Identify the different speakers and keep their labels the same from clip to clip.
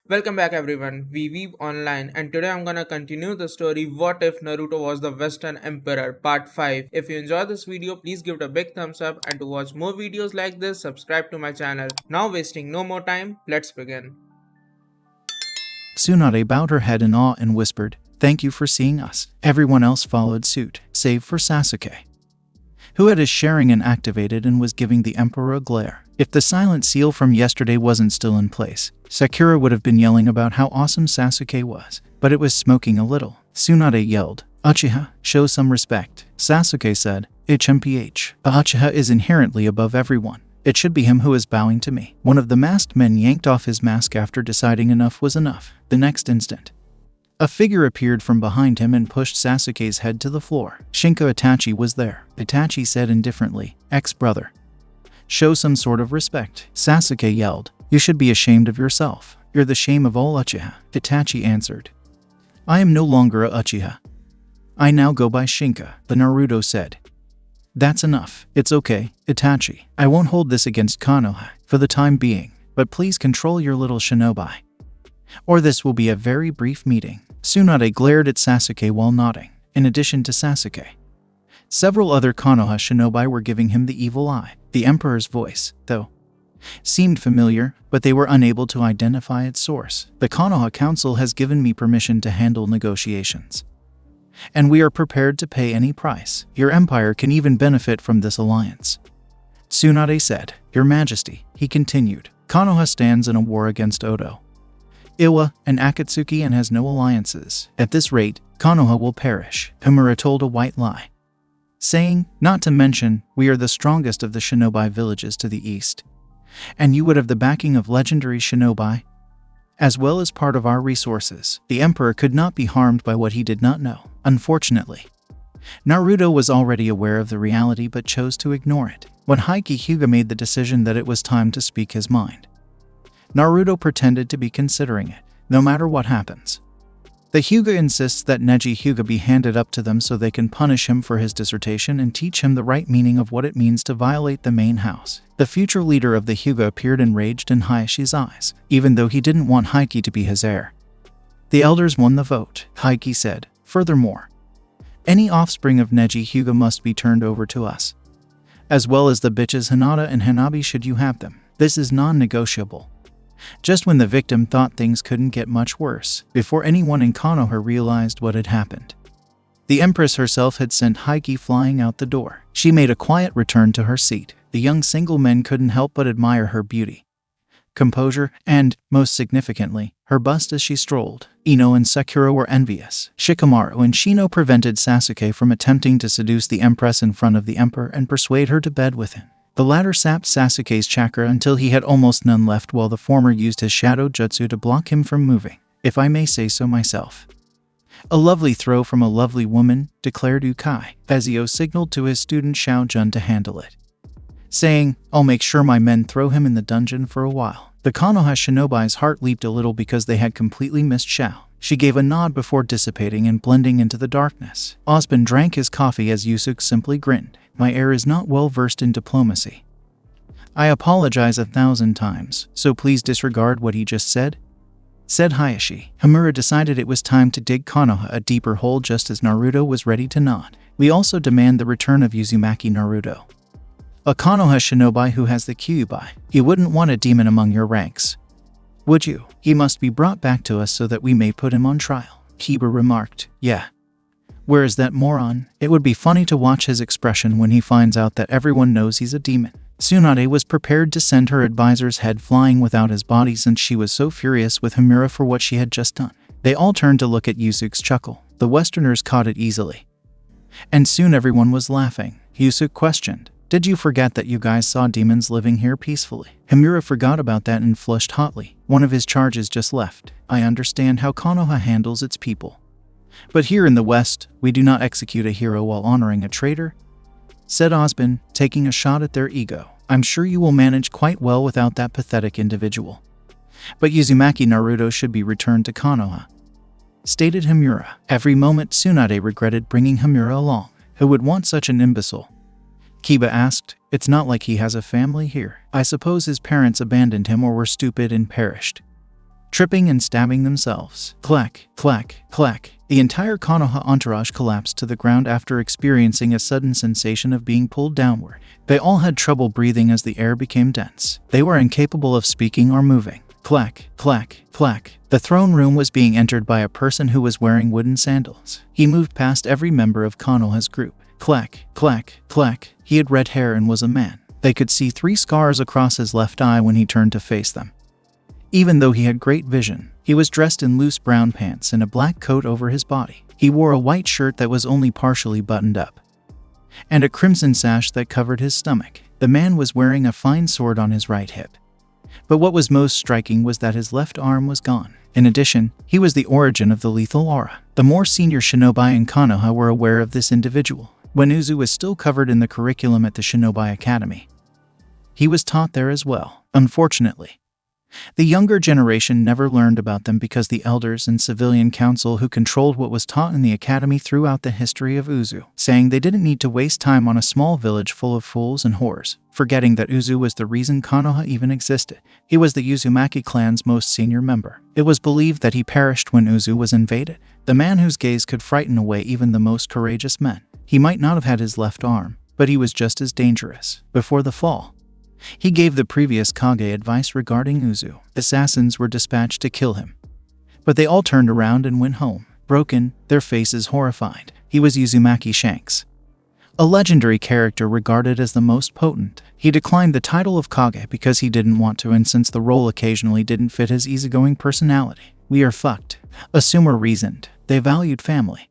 Speaker 1: Welcome back everyone, we Weeb online and today I'm gonna continue the story What If Naruto Was the Western Emperor Part 5. If you enjoyed this video, please give it a big thumbs up and to watch more videos like this, subscribe to my channel. Now wasting no more time, let's begin.
Speaker 2: Tsunade bowed her head in awe and whispered, "Thank you for seeing us." Everyone else followed suit, save for Sasuke, who had his Sharingan activated and was giving the Emperor a glare. If the silent seal from yesterday wasn't still in place, Sakura would have been yelling about how awesome Sasuke was, but it was smoking a little. Tsunade yelled, "Uchiha, show some respect." Sasuke said, "HMPH. A Uchiha is inherently above everyone. It should be him who is bowing to me." One of the masked men yanked off his mask after deciding enough was enough. The next instant, a figure appeared from behind him and pushed Sasuke's head to the floor. Shinka Itachi was there. Itachi said indifferently, "Ex-brother, show some sort of respect." Sasuke yelled, "You should be ashamed of yourself. You're the shame of all Uchiha." Itachi answered, "I am no longer a Uchiha. I now go by Shinka." The Naruto said, "That's enough. It's okay, Itachi. I won't hold this against Konoha for the time being, but please control your little shinobi, or this will be a very brief meeting." Tsunade glared at Sasuke while nodding. In addition to Sasuke, several other Konoha shinobi were giving him the evil eye. The Emperor's voice, though, seemed familiar, but they were unable to identify its source. "The Konoha Council has given me permission to handle negotiations, and we are prepared to pay any price. Your empire can even benefit from this alliance." Tsunade said, "Your Majesty," he continued, "Konoha stands in a war against Odo, Iwa, and Akatsuki and has no alliances. At this rate, Konoha will perish." Homura told a white lie, saying, "Not to mention, we are the strongest of the shinobi villages to the east, and you would have the backing of legendary shinobi, as well as part of our resources." The Emperor could not be harmed by what he did not know. Unfortunately, Naruto was already aware of the reality but chose to ignore it. When Heike Hyuga made the decision that it was time to speak his mind, Naruto pretended to be considering it. No matter what happens, the Hyuga insists that Neji Hyuga be handed up to them so they can punish him for his dissertation and teach him the right meaning of what it means to violate the main house. The future leader of the Hyuga appeared enraged in Hayashi's eyes, even though he didn't want Heike to be his heir. "The elders won the vote," Heike said. "Furthermore, any offspring of Neji Hyuga must be turned over to us, as well as the bitches Hinata and Hanabi should you have them. This is non-negotiable." Just when the victim thought things couldn't get much worse, before anyone in Konoha realized what had happened, the Empress herself had sent Heike flying out the door. She made a quiet return to her seat. The young single men couldn't help but admire her beauty, composure, and, most significantly, her bust as she strolled. Ino and Sakura were envious. Shikamaru and Shino prevented Sasuke from attempting to seduce the Empress in front of the Emperor and persuade her to bed with him. The latter sapped Sasuke's chakra until he had almost none left, while the former used his shadow jutsu to block him from moving. "If I may say so myself, a lovely throw from a lovely woman," declared Ukai. Ezio signaled to his student Xiao Jun to handle it, saying, "I'll make sure my men throw him in the dungeon for a while." The Konoha shinobi's heart leaped a little because they had completely missed Xiao. She gave a nod before dissipating and blending into the darkness. Osban drank his coffee as Yusuke simply grinned. "My heir is not well versed in diplomacy. I apologize 1,000 times, so please disregard what he just said," said Hayashi. Homura decided it was time to dig Konoha a deeper hole just as Naruto was ready to nod. "We also demand the return of Uzumaki Naruto, a Konoha shinobi who has the Kyuubi. You wouldn't want a demon among your ranks, would you? He must be brought back to us so that we may put him on trial." Kiba remarked, "Yeah. Where is that moron? It would be funny to watch his expression when he finds out that everyone knows he's a demon." Tsunade was prepared to send her advisor's head flying without his body since she was so furious with Homura for what she had just done. They all turned to look at Yusuke's chuckle. The Westerners caught it easily, and soon everyone was laughing. Yusuke questioned, "Did you forget that you guys saw demons living here peacefully?" Homura forgot about that and flushed hotly. One of his charges just left. "I understand how Konoha handles its people, but here in the West, we do not execute a hero while honoring a traitor," said Osban, taking a shot at their ego. "I'm sure you will manage quite well without that pathetic individual. But Uzumaki Naruto should be returned to Konoha," stated Homura. Every moment Tsunade regretted bringing Homura along. Who would want such an imbecile? Kiba asked. "It's not like he has a family here. I suppose his parents abandoned him or were stupid and perished." tripping and stabbing themselves. Clack, clack, clack. The entire Konoha entourage collapsed to the ground after experiencing a sudden sensation of being pulled downward. They all had trouble breathing as the air became dense. They were incapable of speaking or moving. Clack, clack, clack. The throne room was being entered by a person who was wearing wooden sandals. He moved past every member of Konoha's group. Clack, clack, clack. He had red hair and was a man. They could see 3 scars across his left eye when he turned to face them. Even though he had great vision, he was dressed in loose brown pants and a black coat over his body. He wore a white shirt that was only partially buttoned up, and a crimson sash that covered his stomach. The man was wearing a fine sword on his right hip. But what was most striking was that his left arm was gone. In addition, he was the origin of the lethal aura. The more senior shinobi in Konoha were aware of this individual. When Uzu was still covered in the curriculum at the Shinobi Academy, he was taught there as well. Unfortunately, the younger generation never learned about them because the elders and civilian council who controlled what was taught in the academy threw out the history of Uzu, saying they didn't need to waste time on a small village full of fools and whores, forgetting that Uzu was the reason Konoha even existed. He was the Uzumaki clan's most senior member. It was believed that he perished when Uzu was invaded, the man whose gaze could frighten away even the most courageous men. He might not have had his left arm, but he was just as dangerous. Before the fall, he gave the previous Kage advice regarding Uzu. Assassins were dispatched to kill him, but they all turned around and went home, broken, their faces horrified. He was Uzumaki Shanks, a legendary character regarded as the most potent. He declined the title of Kage because he didn't want to, and since the role occasionally didn't fit his easygoing personality. We are fucked, Asuma reasoned. They valued family,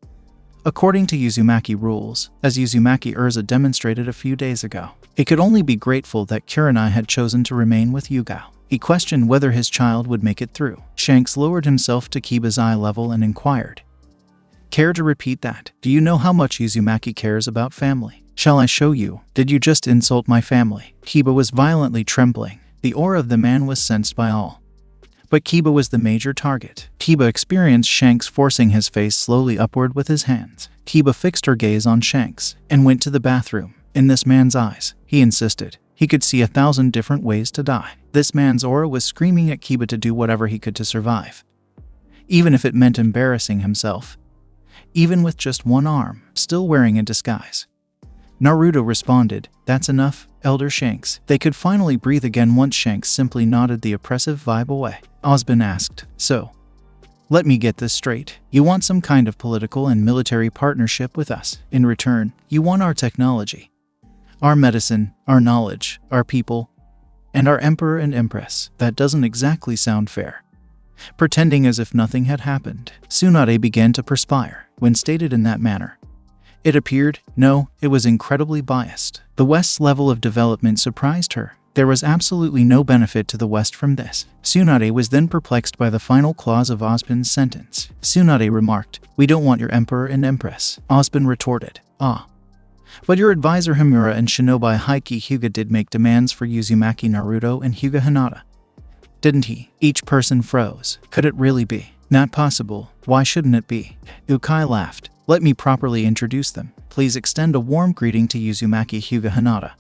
Speaker 2: according to Uzumaki rules, as Uzumaki Urza demonstrated a few days ago. He could only be grateful that Kurenai had chosen to remain with Yugao. He questioned whether his child would make it through. Shanks lowered himself to Kiba's eye level and inquired, "Care to repeat that? Do you know how much Uzumaki cares about family? Shall I show you? Did you just insult my family?" Kiba was violently trembling. The aura of the man was sensed by all, but Kiba was the major target. Kiba experienced Shanks forcing his face slowly upward with his hands. Kiba fixed her gaze on Shanks and went to the bathroom. In this man's eyes, he insisted, he could see 1,000 different ways to die. This man's aura was screaming at Kiba to do whatever he could to survive, even if it meant embarrassing himself, even with just one arm, still wearing a disguise. Naruto responded, "That's enough, Elder Shanks." They could finally breathe again once Shanks simply nodded the oppressive vibe away. Osbin asked, "So, let me get this straight. You want some kind of political and military partnership with us. In return, you want our technology, our medicine, our knowledge, our people, and our emperor and empress. That doesn't exactly sound fair." Pretending as if nothing had happened, Tsunade began to perspire. When stated in that manner, it appeared, no, it was incredibly biased. The West's level of development surprised her. There was absolutely no benefit to the West from this. Tsunade was then perplexed by the final clause of Osbin's sentence. Tsunade remarked, "We don't want your emperor and empress." Osbin retorted, "Ah. But your advisor Himura and Shinobi Heike Hyuga did make demands for Uzumaki Naruto and Hyuga Hinata, didn't he?" Each person froze. Could it really be? Not possible. Why shouldn't it be? Ukai laughed. "Let me properly introduce them. Please extend a warm greeting to Uzumaki Hyuga Hinata,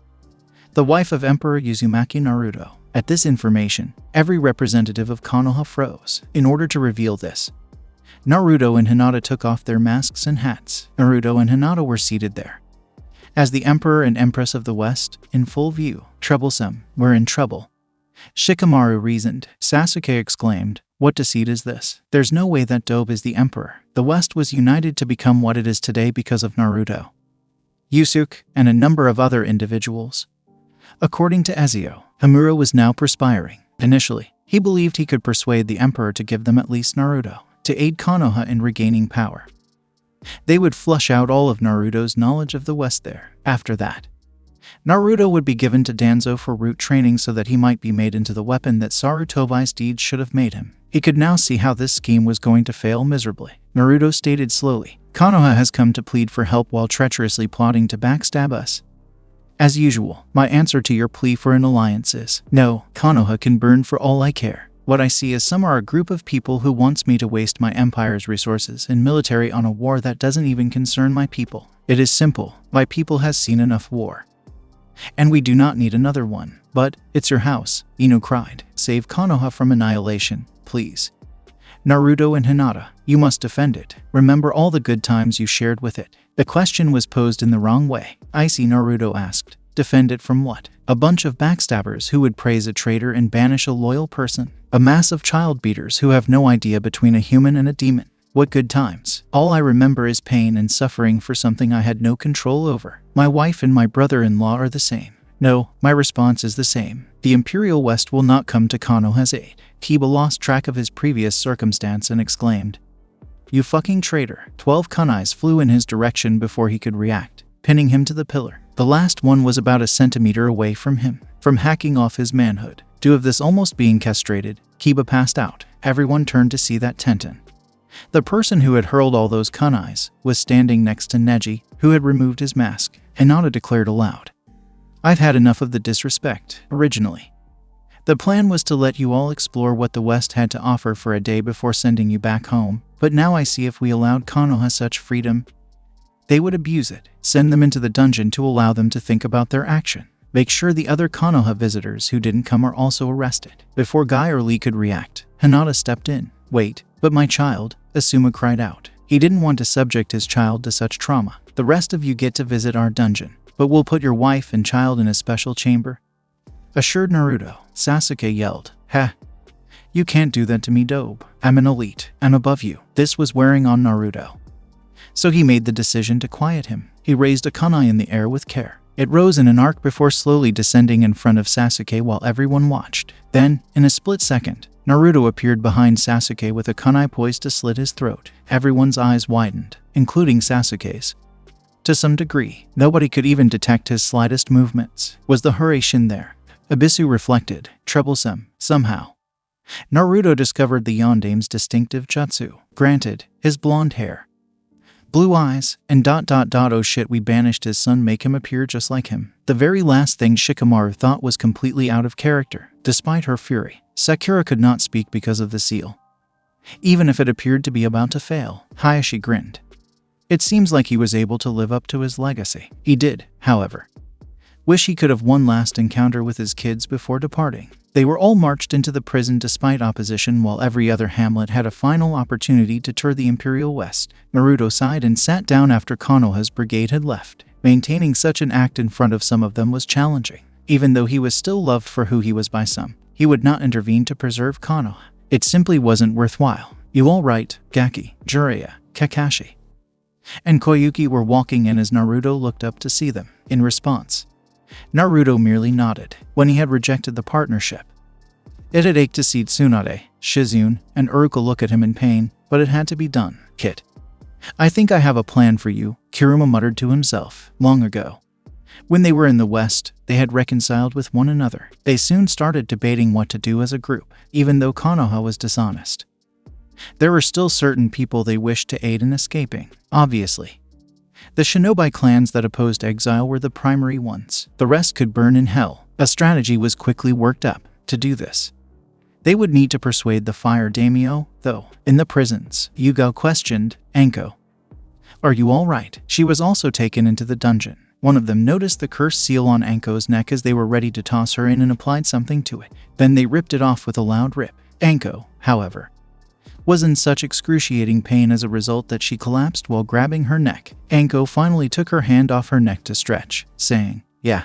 Speaker 2: the wife of Emperor Uzumaki Naruto." At this information, every representative of Konoha froze. In order to reveal this, Naruto and Hinata took off their masks and hats. Naruto and Hinata were seated there as the Emperor and Empress of the West, in full view. "Troublesome, we're in trouble," Shikamaru reasoned. Sasuke exclaimed, "What deceit is this? There's no way that Dobe is the Emperor. The West was united to become what it is today because of Naruto, Yusuke, and a number of other individuals." According to Ezio, Himura was now perspiring. Initially, he believed he could persuade the Emperor to give them at least Naruto, to aid Konoha in regaining power. They would flush out all of Naruto's knowledge of the West there. After that, Naruto would be given to Danzo for root training so that he might be made into the weapon that Sarutobi's deeds should have made him. He could now see how this scheme was going to fail miserably. Naruto stated slowly, "Konoha has come to plead for help while treacherously plotting to backstab us. As usual, my answer to your plea for an alliance is, no, Konoha can burn for all I care. What I see is some are a group of people who wants me to waste my empire's resources and military on a war that doesn't even concern my people. It is simple, my people has seen enough war, and we do not need another one." "But, it's your house," Ino cried. "Save Konoha from annihilation. please. Naruto and Hinata, you must defend it. Remember all the good times you shared with it. The question was posed in the wrong way. Icy Naruto asked. Defend it from what? A bunch of backstabbers who would praise a traitor and banish a loyal person. A mass of child beaters who have no idea between a human and a demon. What good times. All I remember is pain and suffering for something I had no control over. My wife and my brother-in-law are the same. No, my response is the same. The Imperial West will not come to Konoha's aid. Kiba lost track of his previous circumstance and exclaimed, "You fucking traitor." 12 kunais flew in his direction before he could react, pinning him to the pillar. The last one was about a centimeter away from him, from hacking off his manhood. Due of this almost being castrated, Kiba passed out. Everyone turned to see that Tenten, the person who had hurled all those kunais, was standing next to Neji, who had removed his mask. Hinata declared aloud, "I've had enough of the disrespect. Originally, the plan was to let you all explore what the West had to offer for a day before sending you back home, but now I see if we allowed Konoha such freedom, they would abuse it. Send them into the dungeon to allow them to think about their action. Make sure the other Konoha visitors who didn't come are also arrested." Before Guy or Lee could react, Hinata stepped in. "Wait, but my child," Asuma cried out. He didn't want to subject his child to such trauma. "The rest of you get to visit our dungeon, but we'll put your wife and child in a special chamber," assured Naruto. Sasuke yelled, "Ha! You can't do that to me, Dobe. I'm an elite. I'm above you." This was wearing on Naruto, so he made the decision to quiet him. He raised a kunai in the air with care. It rose in an arc before slowly descending in front of Sasuke while everyone watched. Then, in a split second, Naruto appeared behind Sasuke with a kunai poised to slit his throat. Everyone's eyes widened, including Sasuke's. To some degree, nobody could even detect his slightest movements. Was the Huraishin there? Abisu reflected, troublesome, somehow. Naruto discovered the Yondame's distinctive jutsu. Granted, his blonde hair, blue eyes, and ... oh shit, we banished his son, make him appear just like him. The very last thing Shikamaru thought was completely out of character. Despite her fury, Sakura could not speak because of the seal, even if it appeared to be about to fail. Hayashi grinned. It seems like he was able to live up to his legacy. He did, however, wish he could have one last encounter with his kids before departing. They were all marched into the prison despite opposition, while every other hamlet had a final opportunity to tour the Imperial West. Naruto sighed and sat down after Konoha's brigade had left. Maintaining such an act in front of some of them was challenging. Even though he was still loved for who he was by some, he would not intervene to preserve Konoha. It simply wasn't worthwhile. "You all right?" Gaki, Jiraiya, Kakashi, and Koyuki were walking in as Naruto looked up to see them. In response, Naruto merely nodded. When he had rejected the partnership, it had ached to see Tsunade, Shizune, and Uruka look at him in pain, but it had to be done. "Kit, I think I have a plan for you," Kiruma muttered to himself. Long ago, when they were in the West, they had reconciled with one another. They soon started debating what to do as a group. Even though Konoha was dishonest, there were still certain people they wished to aid in escaping. Obviously, the shinobi clans that opposed exile were the primary ones. The rest could burn in hell. A strategy was quickly worked up. To do this, they would need to persuade the fire daimyo, though. In the prisons, Yugao questioned Anko, "Are you all right?" She was also taken into the dungeon. One of them noticed the cursed seal on Anko's neck as they were ready to toss her in and applied something to it. Then they ripped it off with a loud rip. Anko, however, was in such excruciating pain as a result that she collapsed while grabbing her neck. Anko finally took her hand off her neck to stretch, saying, "Yeah,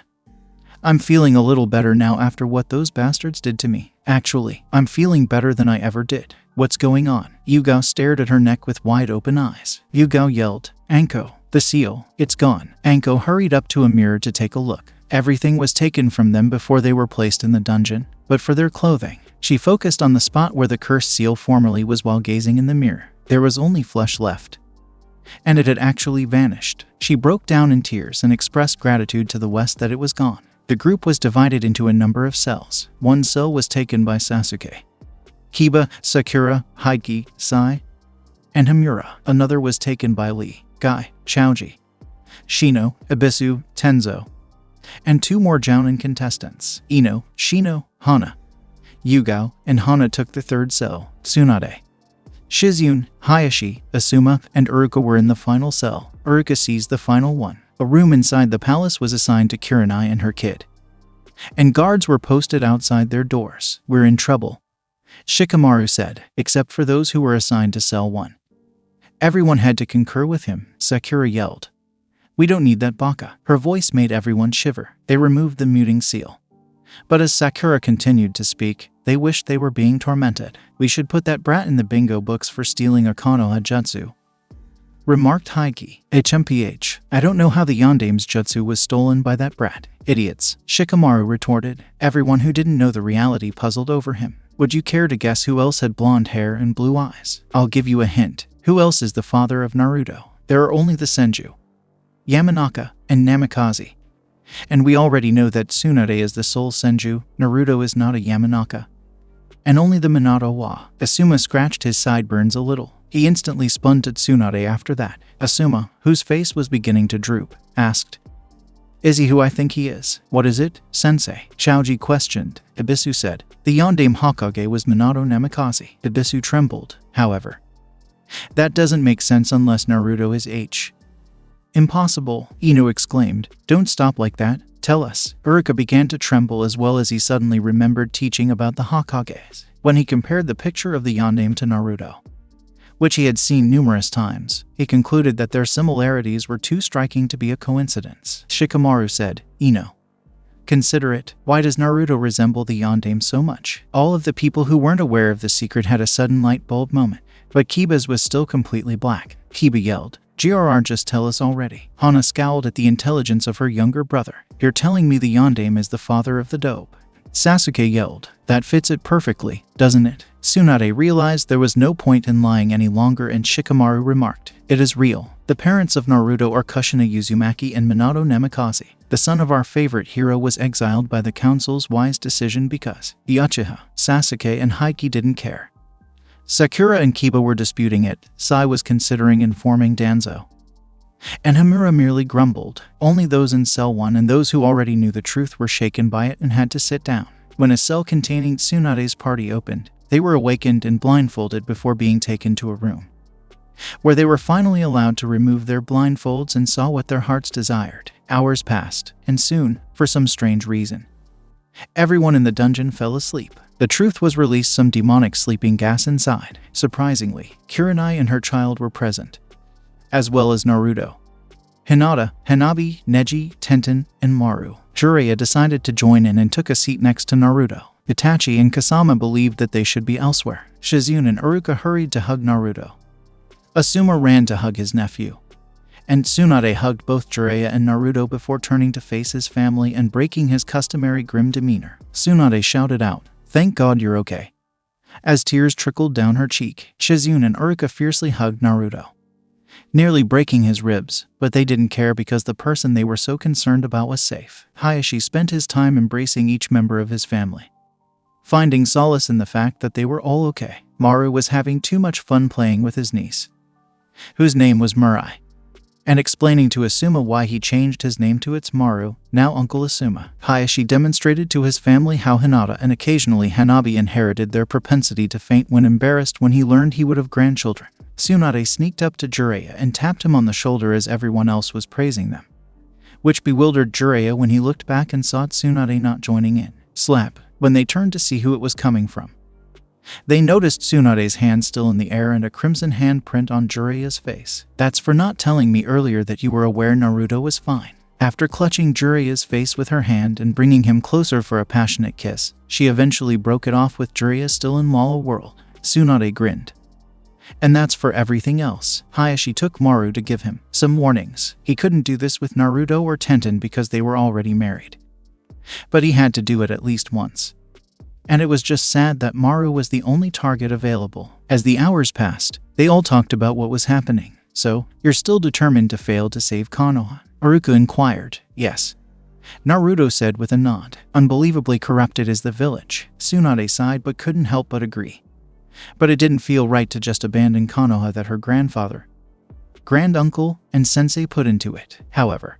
Speaker 2: I'm feeling a little better now after what those bastards did to me. Actually, I'm feeling better than I ever did. What's going on?" Yugao stared at her neck with wide open eyes. Yugao yelled, "Anko, the seal, it's gone." Anko hurried up to a mirror to take a look. Everything was taken from them before they were placed in the dungeon, but for their clothing. She focused on the spot where the cursed seal formerly was while gazing in the mirror. There was only flesh left, and it had actually vanished. She broke down in tears and expressed gratitude to the West that it was gone. The group was divided into a number of cells. One cell was taken by Sasuke, Kiba, Sakura, Heike, Sai, and Hamura. Another was taken by Lee, Guy, Chaoji, Shino, Abisu, Tenzo, and 2 more Jounin contestants. Ino, Shino, Hana, Yugao, and Hana took the 3rd cell. Tsunade, Shizune, Hayashi, Asuma, and Uruka were in the final cell. Uruka seized the final one. A room inside the palace was assigned to Kurenai and her kid, and guards were posted outside their doors. "We're in trouble," Shikamaru said, except for those who were assigned to Cell 1. Everyone had to concur with him, Sakura yelled. We don't need that baka. Her voice made everyone shiver. They removed the muting seal. But as Sakura continued to speak, they wished they were being tormented. We should put that brat in the bingo books for stealing a Konoha jutsu, remarked Haiki. HMPH, I don't know how the Yandame's jutsu was stolen by that brat. Idiots, Shikamaru retorted. Everyone who didn't know the reality puzzled over him. Would you care to guess who else had blonde hair and blue eyes? I'll give you a hint. Who else is the father of Naruto? There are only the Senju, Yamanaka, and Namikaze. And we already know that Tsunade is the sole Senju, Naruto is not a Yamanaka. And only the Minato wa. Asuma scratched his sideburns a little. He instantly spun to Tsunade after that. Asuma, whose face was beginning to droop, asked, Is he who I think he is? What is it, sensei? Chaoji questioned. Ibisu said. The Yandame Hokage was Minato Namikaze. Ibisu trembled, however. That doesn't make sense unless Naruto is H. Impossible, Ino exclaimed. Don't stop like that. Tell us. Uruka began to tremble as well as he suddenly remembered teaching about the Hokages. When he compared the picture of the Yandame to Naruto, which he had seen numerous times, he concluded that their similarities were too striking to be a coincidence. Shikamaru said, Ino, consider it. Why does Naruto resemble the Yandame so much? All of the people who weren't aware of the secret had a sudden light bulb moment, but Kiba's was still completely black. Kiba yelled, GRR, just tell us already. Hana scowled at the intelligence of her younger brother. You're telling me the Yandame is the father of the dope? Sasuke yelled, that fits it perfectly, doesn't it? Tsunade realized there was no point in lying any longer and Shikamaru remarked, it is real. The parents of Naruto are Kushina Uzumaki and Minato Namikaze. The son of our favorite hero was exiled by the council's wise decision because Uchiha, Sasuke and Haiki didn't care. Sakura and Kiba were disputing it. Sai was considering informing Danzo, and Hamura merely grumbled. Only those in Cell 1 and those who already knew the truth were shaken by it and had to sit down. When a cell containing Tsunade's party opened, they were awakened and blindfolded before being taken to a room, where they were finally allowed to remove their blindfolds and saw what their hearts desired. Hours passed, and soon, for some strange reason, everyone in the dungeon fell asleep. The truth was released, some demonic sleeping gas inside. Surprisingly, Kurenai and her child were present, as well as Naruto, Hinata, Hanabi, Neji, Tenten, and Maru. Jiraiya decided to join in and took a seat next to Naruto. Itachi and Kasama believed that they should be elsewhere. Shizune and Uruka hurried to hug Naruto. Asuma ran to hug his nephew, and Tsunade hugged both Jiraiya and Naruto before turning to face his family and breaking his customary grim demeanor. Tsunade shouted out, "Thank God you're okay." As tears trickled down her cheek, Shizune and Uruka fiercely hugged Naruto, nearly breaking his ribs, but they didn't care because the person they were so concerned about was safe. Hayashi spent his time embracing each member of his family, finding solace in the fact that they were all okay. Maru was having too much fun playing with his niece, whose name was Murai, and explaining to Asuma why he changed his name to its Maru, now Uncle Asuma. Hayashi demonstrated to his family how Hinata and occasionally Hanabi inherited their propensity to faint when embarrassed when he learned he would have grandchildren. Tsunade sneaked up to Jiraiya and tapped him on the shoulder as everyone else was praising them, which bewildered Jiraiya when he looked back and saw Tsunade not joining in. Slap. When they turned to see who it was coming from, they noticed Tsunade's hand still in the air and a crimson handprint on Jiraiya's face. "That's for not telling me earlier that you were aware Naruto was fine." After clutching Jiraiya's face with her hand and bringing him closer for a passionate kiss, she eventually broke it off with Jiraiya still in Mala World. Tsunade grinned. "And that's for everything else." Hayashi took Maru to give him some warnings. He couldn't do this with Naruto or Tenten because they were already married, but he had to do it at least once. And it was just sad that Maru was the only target available. As the hours passed, they all talked about what was happening. "So, you're still determined to fail to save Konoha?" Uruka inquired. "Yes," Naruto said with a nod. "Unbelievably corrupted is the village." Tsunade sighed but couldn't help but agree. But it didn't feel right to just abandon Konoha that her grandfather, granduncle, and sensei put into it. However,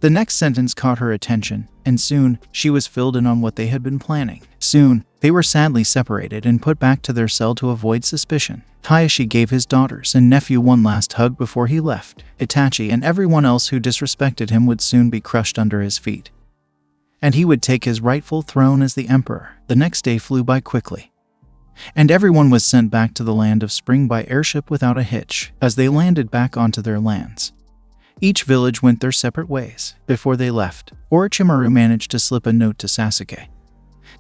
Speaker 2: the next sentence caught her attention, and soon, she was filled in on what they had been planning. Soon, they were sadly separated and put back to their cell to avoid suspicion. Hayashi gave his daughters and nephew one last hug before he left. Itachi and everyone else who disrespected him would soon be crushed under his feet, and he would take his rightful throne as the emperor. The next day flew by quickly. And everyone was sent back to the land of spring by airship without a hitch. As they landed back onto their lands, each village went their separate ways. Before they left, Orochimaru managed to slip a note to Sasuke,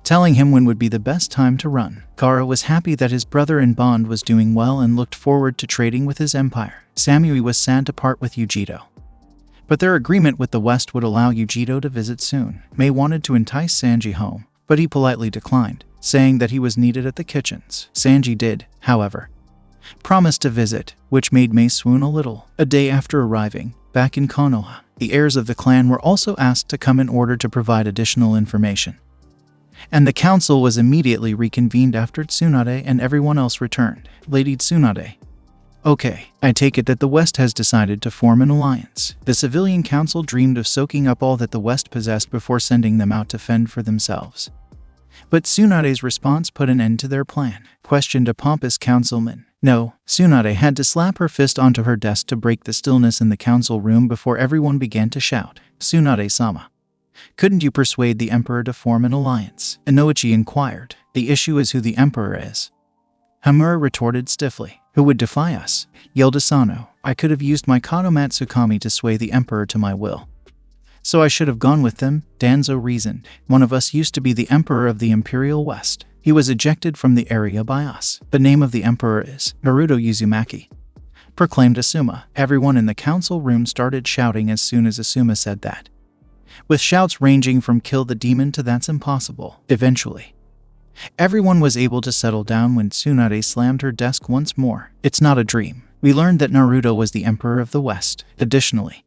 Speaker 2: telling him when would be the best time to run. Gaara was happy that his brother in bond was doing well and looked forward to trading with his empire. Samui was sad to part with Yujito, but their agreement with the West would allow Yujito to visit soon. Mei wanted to entice Sanji home, but he politely declined, saying that he was needed at the kitchens. Sanji did, however, promise to visit, which made Mei swoon a little. A day after arriving back in Konoha, the heirs of the clan were also asked to come in order to provide additional information, and the council was immediately reconvened after Tsunade and everyone else returned. Lady Tsunade: okay, I take it that the West has decided to form an alliance. The civilian council dreamed of soaking up all that the West possessed before sending them out to fend for themselves. But Tsunade's response put an end to their plan, questioned a pompous councilman. No, Tsunade had to slap her fist onto her desk to break the stillness in the council room before everyone began to shout, "Tsunade-sama, couldn't you persuade the emperor to form an alliance?" Inoichi inquired. The issue is who the emperor is. Hamura retorted stiffly. Who would defy us? Yelled Asano. I could have used my Kado Matsukami to sway the emperor to my will. So I should have gone with them, Danzo reasoned. One of us used to be the emperor of the Imperial West. He was ejected from the area by us. The name of the emperor is Naruto Uzumaki, proclaimed Asuma. Everyone in the council room started shouting as soon as Asuma said that, with shouts ranging from "kill the demon" to "that's impossible." Eventually, everyone was able to settle down when Tsunade slammed her desk once more. It's not a dream. We learned that Naruto was the emperor of the West. Additionally,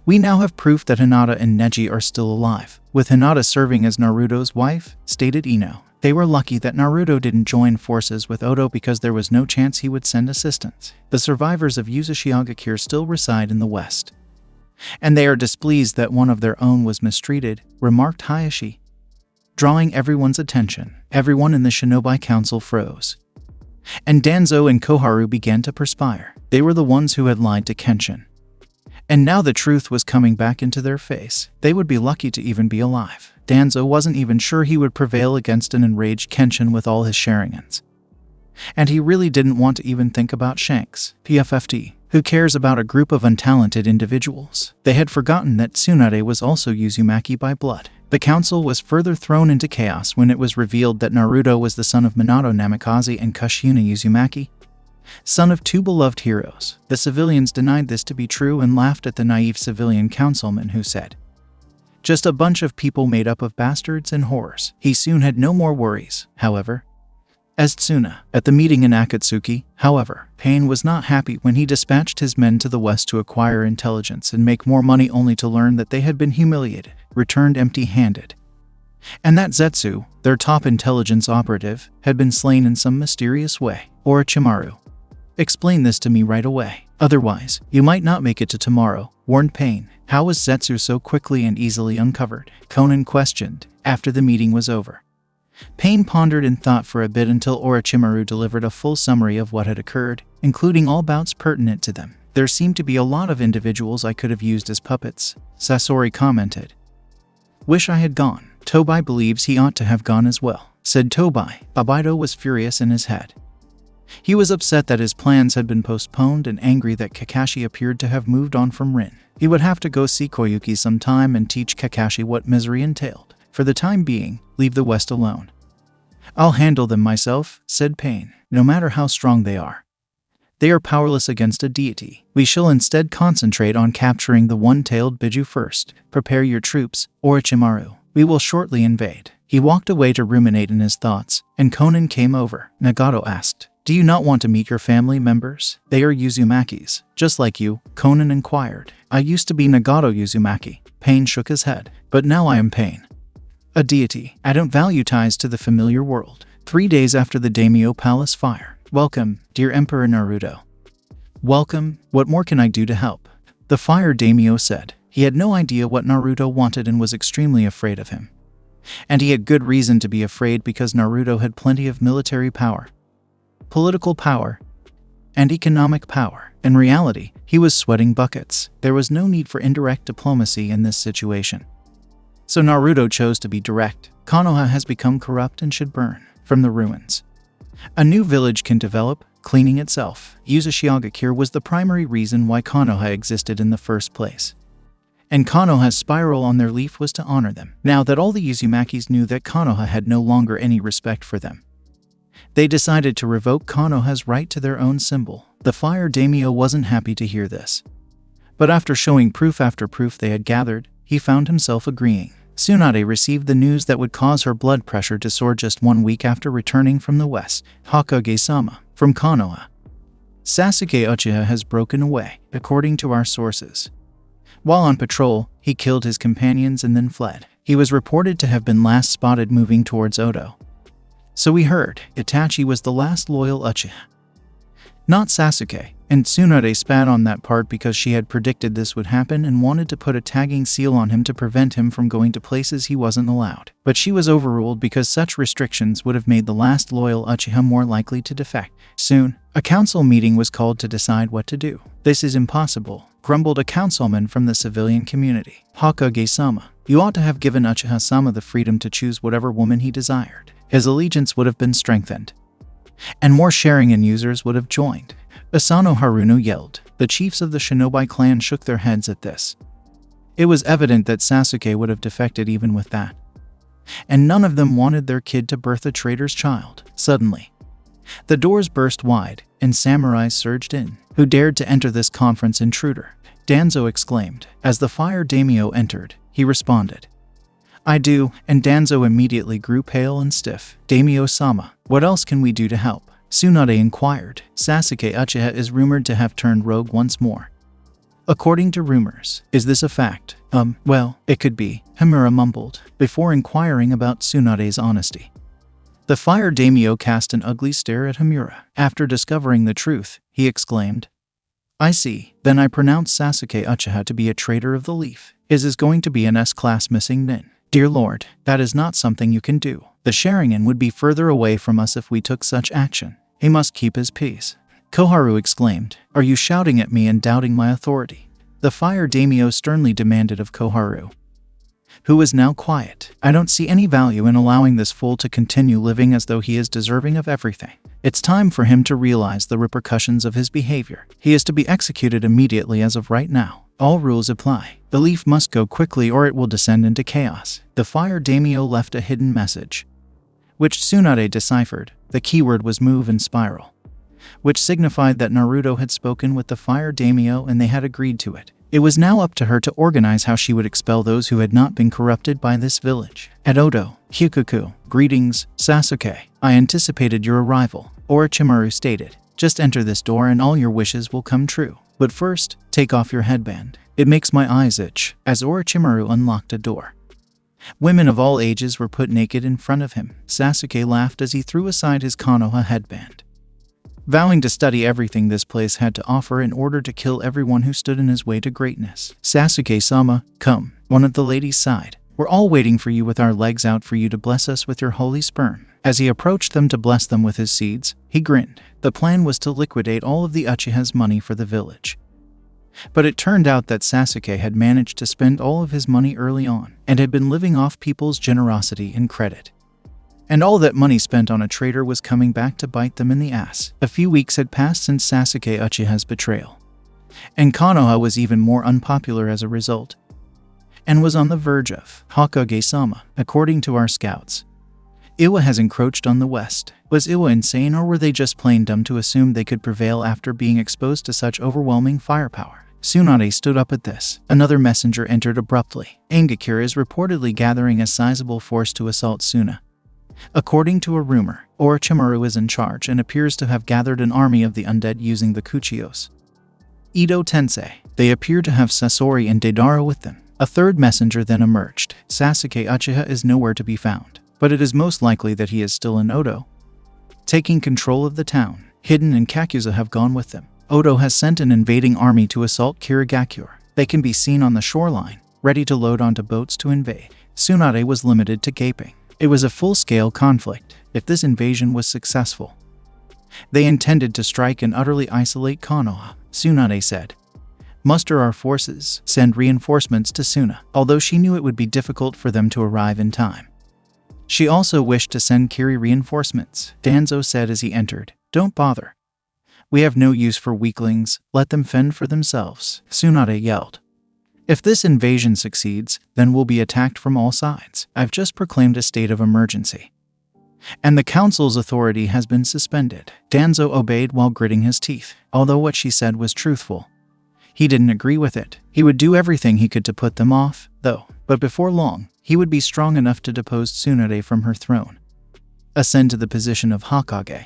Speaker 2: we now have proof that Hinata and Neji are still alive, with Hinata serving as Naruto's wife, stated Ino. They were lucky that Naruto didn't join forces with Oda because there was no chance he would send assistance. The survivors of Uzushiogakure still reside in the West, and they are displeased that one of their own was mistreated, remarked Hayashi, drawing everyone's attention. Everyone in the Shinobi Council froze, and Danzo and Koharu began to perspire. They were the ones who had lied to Kenshin, and now the truth was coming back into their face. They would be lucky to even be alive. Danzo wasn't even sure he would prevail against an enraged Kenshin with all his Sharingans, and he really didn't want to even think about Shanks. PFFT. Who cares about a group of untalented individuals? They had forgotten that Tsunade was also Uzumaki by blood. The council was further thrown into chaos when it was revealed that Naruto was the son of Minato Namikaze and Kushina Uzumaki, son of two beloved heroes. The civilians denied this to be true and laughed at the naive civilian councilman who said, just a bunch of people made up of bastards and whores. He soon had no more worries, however, as Tsuna. At the meeting in Akatsuki, however, Pain was not happy when he dispatched his men to the west to acquire intelligence and make more money only to learn that they had been humiliated, returned empty-handed, and that Zetsu, their top intelligence operative, had been slain in some mysterious way. Orochimaru, explain this to me right away. Otherwise, you might not make it to tomorrow, warned Pain. How was Zetsu so quickly and easily uncovered? Conan questioned, after the meeting was over. Pain pondered in thought for a bit until Orochimaru delivered a full summary of what had occurred, including all bouts pertinent to them. There seemed to be a lot of individuals I could have used as puppets, Sasori commented. Wish I had gone. Tobai believes he ought to have gone as well, said Tobai. Babido was furious in his head. He was upset that his plans had been postponed and angry that Kakashi appeared to have moved on from Rin. He would have to go see Koyuki sometime and teach Kakashi what misery entailed. For the time being, leave the West alone. I'll handle them myself, said Pain, no matter how strong they are. They are powerless against a deity. We shall instead concentrate on capturing the one-tailed Biju first. Prepare your troops, Orochimaru. We will shortly invade. He walked away to ruminate in his thoughts, and Conan came over. Nagato asked, do you not want to meet your family members? They are Uzumakis, just like you, Conan inquired. I used to be Nagato Uzumaki. Pain shook his head, but now I am Pain, a deity. I don't value ties to the familiar world. 3 days after the Daimyo Palace fire. Welcome, dear Emperor Naruto. Welcome, what more can I do to help? The fire daimyo said. He had no idea what Naruto wanted and was extremely afraid of him. And he had good reason to be afraid because Naruto had plenty of military power, political power, and economic power. In reality, he was sweating buckets. There was no need for indirect diplomacy in this situation. So Naruto chose to be direct. Konoha has become corrupt and should burn from the ruins. A new village can develop, cleaning itself. Uzumaki was the primary reason why Konoha existed in the first place. And Konoha's spiral on their leaf was to honor them. Now that all the Uzumakis knew that Konoha had no longer any respect for them, they decided to revoke Konoha's right to their own symbol. The fire daimyo wasn't happy to hear this. But after showing proof after proof they had gathered, he found himself agreeing. Tsunade received the news that would cause her blood pressure to soar just 1 week after returning from the west. Hokage-sama, from Konoha. Sasuke Uchiha has broken away, according to our sources. While on patrol, he killed his companions and then fled. He was reported to have been last spotted moving towards Odo. So we heard Itachi was the last loyal Uchiha, not Sasuke, and Tsunade spat on that part because she had predicted this would happen and wanted to put a tagging seal on him to prevent him from going to places he wasn't allowed. But she was overruled because such restrictions would have made the last loyal Uchiha more likely to defect. Soon, a council meeting was called to decide what to do. "This is impossible," grumbled a councilman from the civilian community. "Hokage-sama, you ought to have given Uchiha-sama the freedom to choose whatever woman he desired. His allegiance would have been strengthened, and more Sharingan users would have joined." Asano Haruno yelled. The chiefs of the Shinobi clan shook their heads at this. It was evident that Sasuke would have defected even with that. And none of them wanted their kid to birth a traitor's child. Suddenly, the doors burst wide, and samurais surged in. "Who dared to enter this conference, intruder?" Danzo exclaimed. As the fire daimyo entered, he responded, "I do," and Danzo immediately grew pale and stiff. "Daimyo-sama, what else can we do to help?" Tsunade inquired. Sasuke Uchiha is rumored to have turned rogue once more. "According to rumors. Is this a fact?" Well, it could be," Himura mumbled, before inquiring about Tsunade's honesty. The fire daimyo cast an ugly stare at Himura. After discovering the truth, he exclaimed, "I see. Then I pronounce Sasuke Uchiha to be a traitor of the leaf. Is going to be an S-class missing nin. Dear Lord, that is not something you can do. The Sharingan would be further away from us if we took such action. He must keep his peace." Koharu exclaimed, "Are you shouting at me and doubting my authority?" The fire daimyo sternly demanded of Koharu, who was now quiet. "I don't see any value in allowing this fool to continue living as though he is deserving of everything. It's time for him to realize the repercussions of his behavior. He is to be executed immediately as of right now. All rules apply. The leaf must go quickly or it will descend into chaos." The fire daimyo left a hidden message, which Tsunade deciphered. The keyword was move and spiral, which signified that Naruto had spoken with the fire daimyo and they had agreed to it. It was now up to her to organize how she would expel those who had not been corrupted by this village. At Odo, Hyukuku, "Greetings, Sasuke. I anticipated your arrival," Orochimaru stated. "Just enter this door and all your wishes will come true. But first, take off your headband. It makes my eyes itch." As Orochimaru unlocked a door, women of all ages were put naked in front of him. Sasuke laughed as he threw aside his Konoha headband, vowing to study everything this place had to offer in order to kill everyone who stood in his way to greatness. "Sasuke-sama, come," one of the ladies sighed. "We're all waiting for you with our legs out for you to bless us with your holy sperm." As he approached them to bless them with his seeds, he grinned. The plan was to liquidate all of the Uchiha's money for the village. But it turned out that Sasuke had managed to spend all of his money early on, and had been living off people's generosity and credit. And all that money spent on a traitor was coming back to bite them in the ass. A few weeks had passed since Sasuke Uchiha's betrayal, and Konoha was even more unpopular as a result, and was on the verge of Hokage-sama. According to our scouts, Iwa has encroached on the west. Was Iwa insane, or were they just plain dumb to assume they could prevail after being exposed to such overwhelming firepower? Tsunade stood up at this. Another messenger entered abruptly. Angakira is reportedly gathering a sizable force to assault Suna. According to a rumor, Orochimaru is in charge and appears to have gathered an army of the undead using the Kuchiyos. Edo Tensei. They appear to have Sasori and Deidara with them. A third messenger then emerged. Sasuke Uchiha is nowhere to be found, but it is most likely that he is still in Odo, taking control of the town. Hiden and Kakuza have gone with them. Odo has sent an invading army to assault Kirigakure. They can be seen on the shoreline, ready to load onto boats to invade. Tsunade was limited to gaping. It was a full-scale conflict. If this invasion was successful, they intended to strike and utterly isolate Konoha. Tsunade said, "Muster our forces, send reinforcements to Suna," although she knew it would be difficult for them to arrive in time. She also wished to send Kiri reinforcements. Danzo said as he entered, "Don't bother. We have no use for weaklings, let them fend for themselves," Tsunade yelled. "If this invasion succeeds, then we'll be attacked from all sides. I've just proclaimed a state of emergency. And the council's authority has been suspended." Danzo obeyed while gritting his teeth. Although what she said was truthful, he didn't agree with it. He would do everything he could to put them off, though. But before long, he would be strong enough to depose Tsunade from her throne, ascend to the position of Hokage,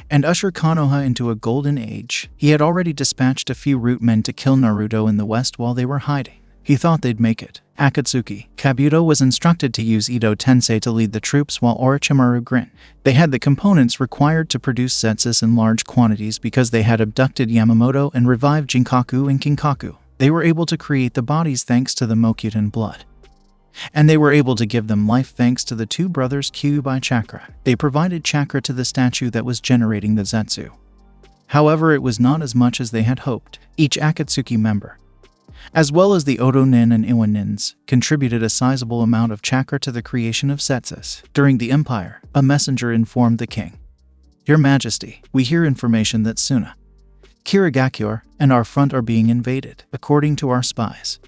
Speaker 2: and usher Konoha into a golden age. He had already dispatched a few root men to kill Naruto in the west while they were hiding. He thought they'd make it. Akatsuki Kabuto was instructed to use Ito Tensei to lead the troops while Orochimaru grinned. They had the components required to produce Setsus in large quantities because they had abducted Yamamoto and revived Jinkaku and Kinkaku. They were able to create the bodies thanks to the Mokyudan blood. And they were able to give them life thanks to the two brothers Kyuubi chakra. They provided chakra to the statue that was generating the Zetsu. However, it was not as much as they had hoped. Each Akatsuki member, as well as the Odo Nin and Iwa Nins, contributed a sizable amount of chakra to the creation of Setsus. During the Empire, a messenger informed the king, "Your Majesty, we hear information that Suna, Kirigakure, and our front are being invaded, according to our spies."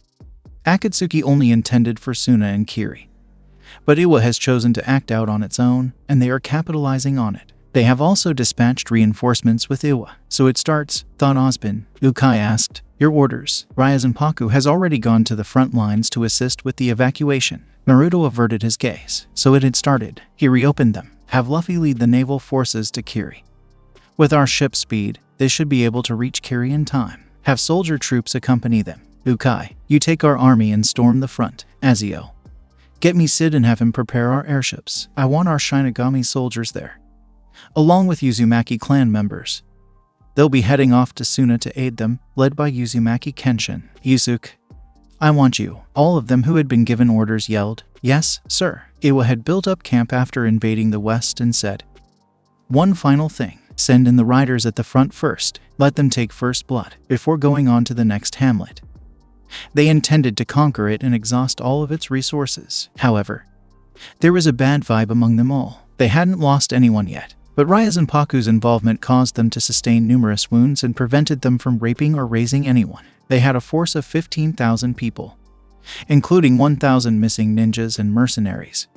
Speaker 2: Akatsuki only intended for Suna and Kiri, but Iwa has chosen to act out on its own, and they are capitalizing on it. They have also dispatched reinforcements with Iwa. "So it starts," thought Ozpin. Ukai asked, "Your orders." Ryazanpaku has already gone to the front lines to assist with the evacuation. Naruto averted his gaze. "So it had started." He reopened them. "Have Luffy lead the naval forces to Kiri. With our ship's speed, they should be able to reach Kiri in time. Have soldier troops accompany them. Ukai, you take our army and storm the front. Azio, get me Sid and have him prepare our airships. I want our Shinigami soldiers there, along with Uzumaki clan members. They'll be heading off to Suna to aid them, led by Uzumaki Kenshin. Yusuke, I want you." All of them who had been given orders yelled, "Yes, sir." Iwa had built up camp after invading the west and said, "One final thing. Send in the riders at the front first. Let them take first blood before going on to the next hamlet." They intended to conquer it and exhaust all of its resources. However, there was a bad vibe among them all. They hadn't lost anyone yet, but Ryazanpaku's involvement caused them to sustain numerous wounds and prevented them from raping or raising anyone. They had a force of 15,000 people, including 1,000 missing ninjas and mercenaries,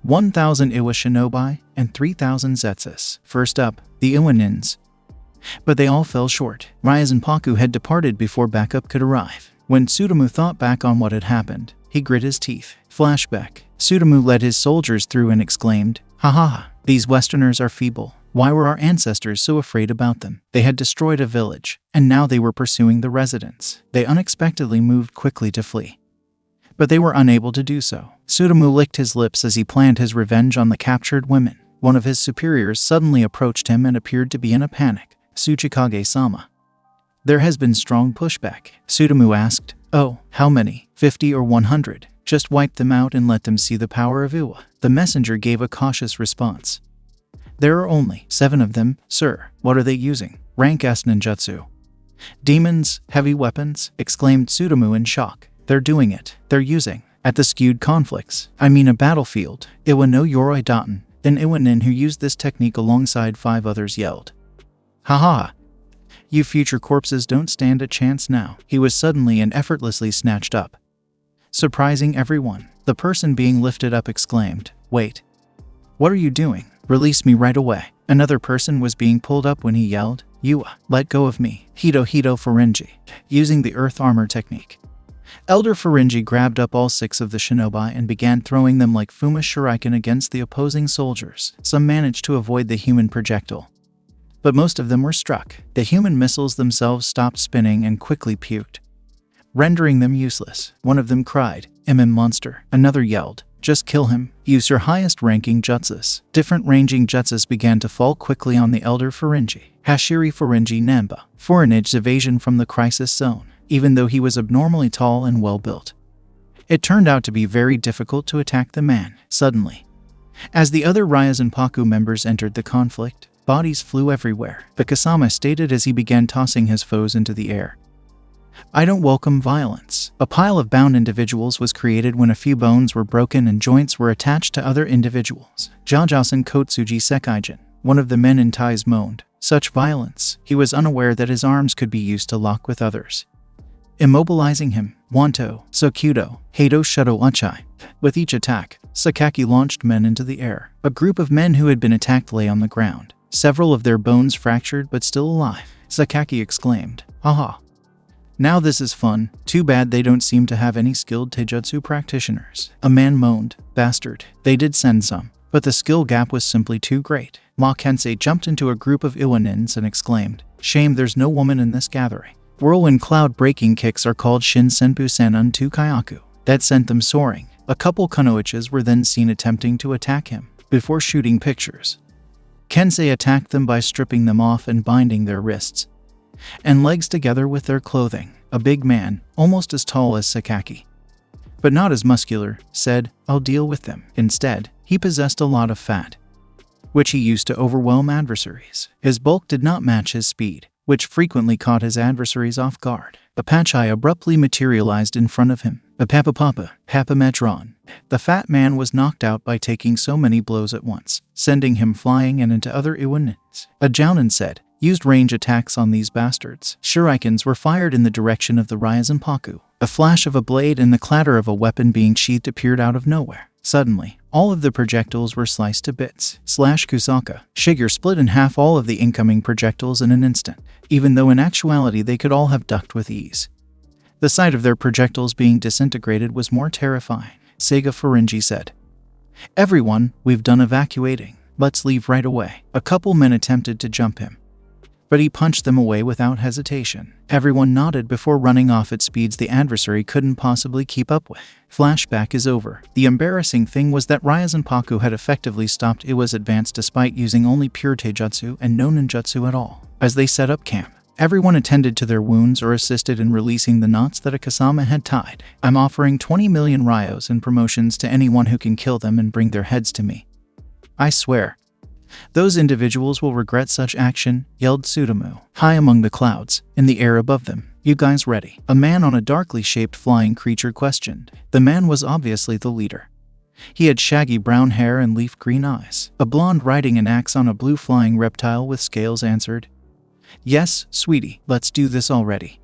Speaker 2: 1,000 Iwa shinobi, and 3,000 Zetsus. First up, the Iwa nins. But they all fell short. Ryazanpaku had departed before backup could arrive. When Tsutomu thought back on what had happened, he grit his teeth. Flashback. Tsutomu led his soldiers through and exclaimed, "Ha ha ha, these Westerners are feeble. Why were our ancestors so afraid about them?" They had destroyed a village, and now they were pursuing the residents. They unexpectedly moved quickly to flee, but they were unable to do so. Tsutomu licked his lips as he planned his revenge on the captured women. One of his superiors suddenly approached him and appeared to be in a panic. "Tsuchikage-sama, there has been strong pushback." Tsutomu asked, "Oh, how many? 50 or 100? Just wipe them out and let them see the power of Iwa." The messenger gave a cautious response. "There are only 7 of them, sir." "What are they using?" "Rank S ninjutsu." "Demons, heavy weapons?" exclaimed Tsutomu in shock. "They're doing it. They're using at the skewed conflicts. I mean a battlefield. Iwa no Yoroi Daten." Then Iwa Nin, who used this technique alongside 5 others, yelled, "Ha ha! You future corpses don't stand a chance now." He was suddenly and effortlessly snatched up, surprising everyone. The person being lifted up exclaimed, "Wait, what are you doing? Release me right away." Another person was being pulled up when he yelled, "Yua, let go of me." Hito Furenji, using the earth armor technique. Elder Furenji grabbed up all 6 of the shinobi and began throwing them like Fuma Shuriken against the opposing soldiers. Some managed to avoid the human projectile, but most of them were struck. The human missiles themselves stopped spinning and quickly puked, rendering them useless. One of them cried, monster." Another yelled, "Just kill him. Use your highest ranking jutsus." Different ranging jutsus began to fall quickly on the Elder Furenji. Hashiri Furenji Namba, Furenji's evasion from the crisis zone. Even though he was abnormally tall and well built, it turned out to be very difficult to attack the man. Suddenly, as the other Ryazanpaku members entered the conflict, bodies flew everywhere. The Kasama stated as he began tossing his foes into the air. I don't welcome violence. A pile of bound individuals was created when a few bones were broken and joints were attached to other individuals. Jajasen Kotsuji Sekaijin, one of the men in ties, moaned. Such violence. He was unaware that his arms could be used to lock with others, immobilizing him. Wanto, Sokyudo, Heido Shudo Achai. With each attack, Sakaki launched men into the air. A group of men who had been attacked lay on the ground, several of their bones fractured but still alive. Sakaki exclaimed, "Aha! Now this is fun. Too bad they don't seem to have any skilled taijutsu practitioners." A man moaned, "Bastard. They did send some, but the skill gap was simply too great." Ma Kensei jumped into a group of Iwanins and exclaimed, "Shame there's no woman in this gathering." Whirlwind cloud-breaking kicks are called Shin Senpu Senon to Kyaku. That sent them soaring. A couple kunoichis were then seen attempting to attack him, before shooting pictures. Kensei attacked them by stripping them off and binding their wrists and legs together with their clothing. A big man, almost as tall as Sakaki, but not as muscular, said, "I'll deal with them." Instead, he possessed a lot of fat, which he used to overwhelm adversaries. His bulk did not match his speed, which frequently caught his adversaries off guard. Apachai abruptly materialized in front of him. Papa Metron. The fat man was knocked out by taking so many blows at once, sending him flying and into other Iwanins. A Jounin said, "Used range attacks on these bastards." Shurikens were fired in the direction of the Ryazanpaku. A flash of a blade and the clatter of a weapon being sheathed appeared out of nowhere. Suddenly, all of the projectiles were sliced to bits. Kusaka. Shiger split in half all of the incoming projectiles in an instant, even though in actuality they could all have ducked with ease. The sight of their projectiles being disintegrated was more terrifying. Seiga Furinji said, "Everyone, we've done evacuating. Let's leave right away." A couple men attempted to jump him, but he punched them away without hesitation. Everyone nodded before running off at speeds the adversary couldn't possibly keep up with. Flashback is over. The embarrassing thing was that Ryazanpaku had effectively stopped Iwa's advance despite using only pure taijutsu and no ninjutsu at all. As they set up camp, everyone attended to their wounds or assisted in releasing the knots that a Kasama had tied. "I'm offering 20 million ryos in promotions to anyone who can kill them and bring their heads to me. I swear. Those individuals will regret such action," yelled Tsutomu. High among the clouds, in the air above them. "You guys ready?" A man on a darkly shaped flying creature questioned. The man was obviously the leader. He had shaggy brown hair and leaf green eyes. A blonde riding an axe on a blue flying reptile with scales answered, "Yes, sweetie, let's do this already.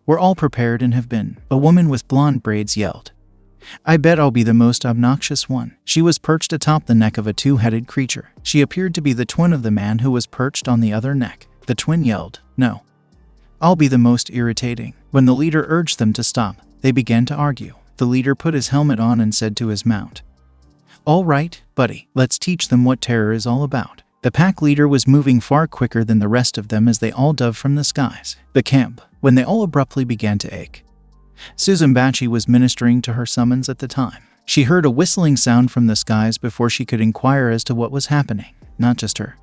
Speaker 2: We're all prepared and have been." A woman with blonde braids yelled, "I bet I'll be the most obnoxious one." She was perched atop the neck of a two-headed creature. She appeared to be the twin of the man who was perched on the other neck. The twin yelled, "No. I'll be the most irritating." When the leader urged them to stop, they began to argue. The leader put his helmet on and said to his mount, "All right, buddy, let's teach them what terror is all about." The pack leader was moving far quicker than the rest of them as they all dove from the skies. The camp, when they all abruptly began to ache. Suzumbachi was ministering to her summons at the time. She heard a whistling sound from the skies before she could inquire as to what was happening. Not just her,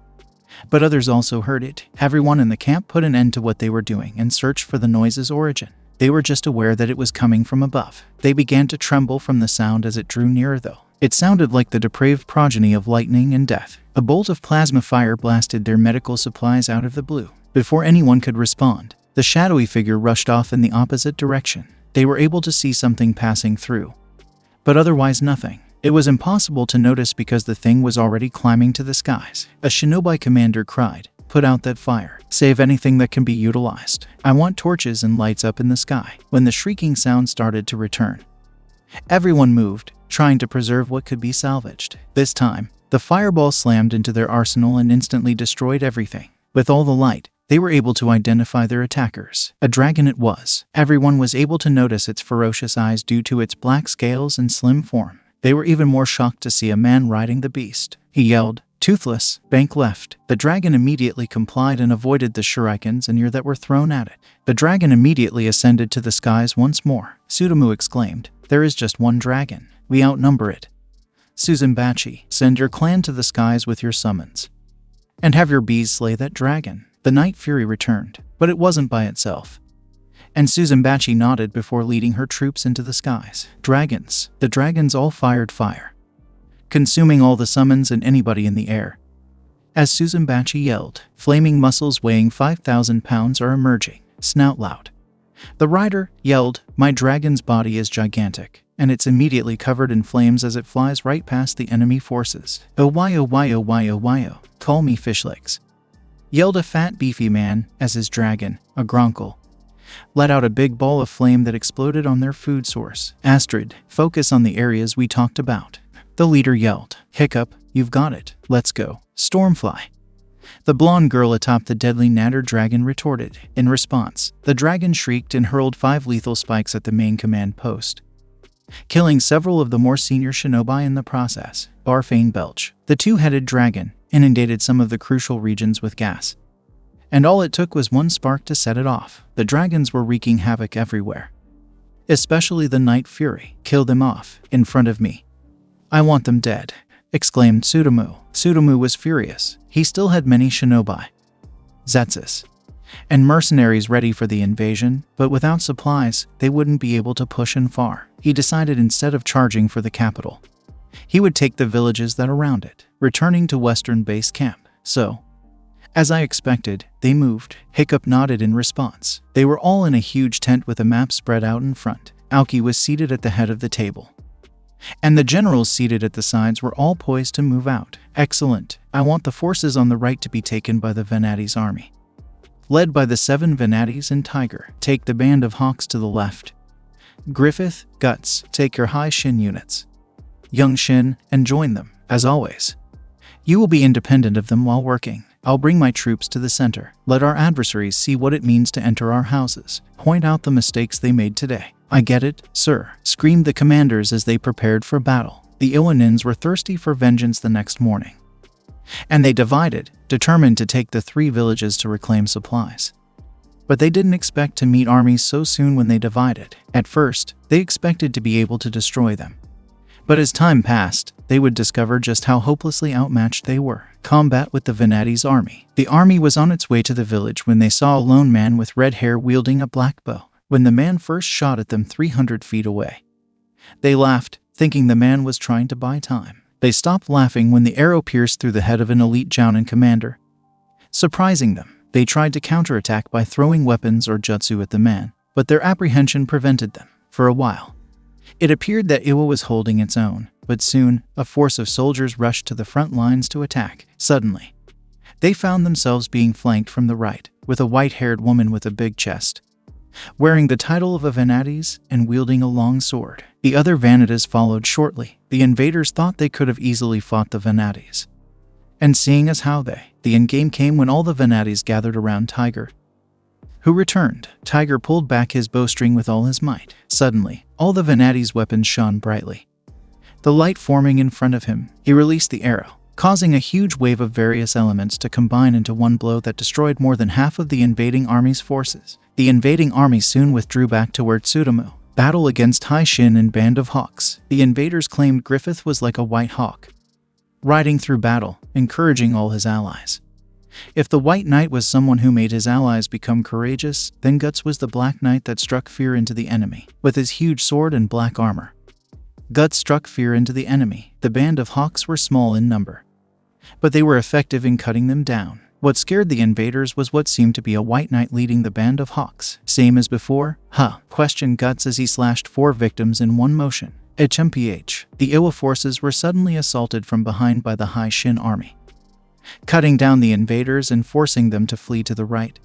Speaker 2: but others also heard it. Everyone in the camp put an end to what they were doing and searched for the noise's origin. They were just aware that it was coming from above. They began to tremble from the sound as it drew nearer though. It sounded like the depraved progeny of lightning and death. A bolt of plasma fire blasted their medical supplies out of the blue. Before anyone could respond, the shadowy figure rushed off in the opposite direction. They were able to see something passing through, but otherwise nothing. It was impossible to notice because the thing was already climbing to the skies. A shinobi commander cried, "Put out that fire. Save anything that can be utilized. I want torches and lights up in the sky." When the shrieking sound started to return, everyone moved, trying to preserve what could be salvaged. This time, the fireball slammed into their arsenal and instantly destroyed everything. With all the light, they were able to identify their attackers. A dragon it was. Everyone was able to notice its ferocious eyes due to its black scales and slim form. They were even more shocked to see a man riding the beast. He yelled, "Toothless, bank left." The dragon immediately complied and avoided the shurikens and ear that were thrown at it. The dragon immediately ascended to the skies once more. Tsutomu exclaimed, "There is just one dragon. We outnumber it. Suzumbachi, send your clan to the skies with your summons, and have your bees slay that dragon." The Night Fury returned, but it wasn't by itself, and Suzumbachi nodded before leading her troops into the skies. Dragons. The dragons all fired fire, consuming all the summons and anybody in the air. As Suzumbachi yelled, flaming muscles weighing 5,000 pounds are emerging. Snout loud. The rider yelled, "My dragon's body is gigantic, and it's immediately covered in flames as it flies right past the enemy forces. Oh why, oh why, oh why, oh why, oh, call me fish legs," yelled a fat beefy man as his dragon, a gronkle, let out a big ball of flame that exploded on their food source. Astrid, focus on the areas we talked about, the leader yelled. Hiccup, you've got it, let's go. Stormfly, the blonde girl atop the deadly natter dragon retorted. In response, the dragon shrieked and hurled 5 lethal spikes at the main command post, killing several of the more senior shinobi in the process. Barfane Belch, the two-headed dragon, inundated some of the crucial regions with gas, and all it took was one spark to set it off. The dragons were wreaking havoc everywhere, especially the Night Fury. Kill them off, in front of me. I want them dead, exclaimed Tsutomu. Tsutomu was furious. He still had many shinobi, zetsus, and mercenaries ready for the invasion, but without supplies, they wouldn't be able to push in far. He decided instead of charging for the capital, he would take the villages that surround it, returning to Western Base Camp. So, as I expected, they moved. Hiccup nodded in response. They were all in a huge tent with a map spread out in front. Aoki was seated at the head of the table, and the generals seated at the sides were all poised to move out. Excellent. I want the forces on the right to be taken by the Venati's army, led by the 7 Venatis and Tiger. Take the band of Hawks to the left. Griffith, Guts, take your high Shin units, young Shin, and join them. As always, you will be independent of them while working. I'll bring my troops to the center. Let our adversaries see what it means to enter our houses. Point out the mistakes they made today. I get it, sir, screamed the commanders as they prepared for battle. The Iwanins were thirsty for vengeance the next morning, and they divided, determined to take the 3 villages to reclaim supplies. But they didn't expect to meet armies so soon when they divided. At first, they expected to be able to destroy them, but as time passed, they would discover just how hopelessly outmatched they were. Combat with the Venati's army. The army was on its way to the village when they saw a lone man with red hair wielding a black bow. When the man first shot at them 300 feet away, they laughed, thinking the man was trying to buy time. They stopped laughing when the arrow pierced through the head of an elite Jounin commander, surprising them. They tried to counterattack by throwing weapons or jutsu at the man, but their apprehension prevented them. For a while, it appeared that Iwa was holding its own, but soon, a force of soldiers rushed to the front lines to attack. Suddenly, they found themselves being flanked from the right, with a white-haired woman with a big chest, wearing the title of a Venatis and wielding a long sword. The other Vanitas followed shortly. The invaders thought they could have easily fought the Venatis, and seeing as how the endgame came when all the Venatis gathered around Tiger, who returned. Tiger pulled back his bowstring with all his might. Suddenly, all the Venatis' weapons shone brightly, the light forming in front of him. He released the arrow, causing a huge wave of various elements to combine into one blow that destroyed more than half of the invading army's forces. The invading army soon withdrew back to where Tsutomu battle against Hai Shin and Band of Hawks. The invaders claimed Griffith was like a white hawk, riding through battle, encouraging all his allies. If the White Knight was someone who made his allies become courageous, then Guts was the Black Knight that struck fear into the enemy. With his huge sword and black armor, Guts struck fear into the enemy. The Band of Hawks were small in number, but they were effective in cutting them down. What scared the invaders was what seemed to be a White Knight leading the Band of Hawks. Same as before? Questioned Guts as he slashed 4 victims in one motion. HMPH. The Iwa forces were suddenly assaulted from behind by the Hai Shin army, cutting down the invaders and forcing them to flee to the right,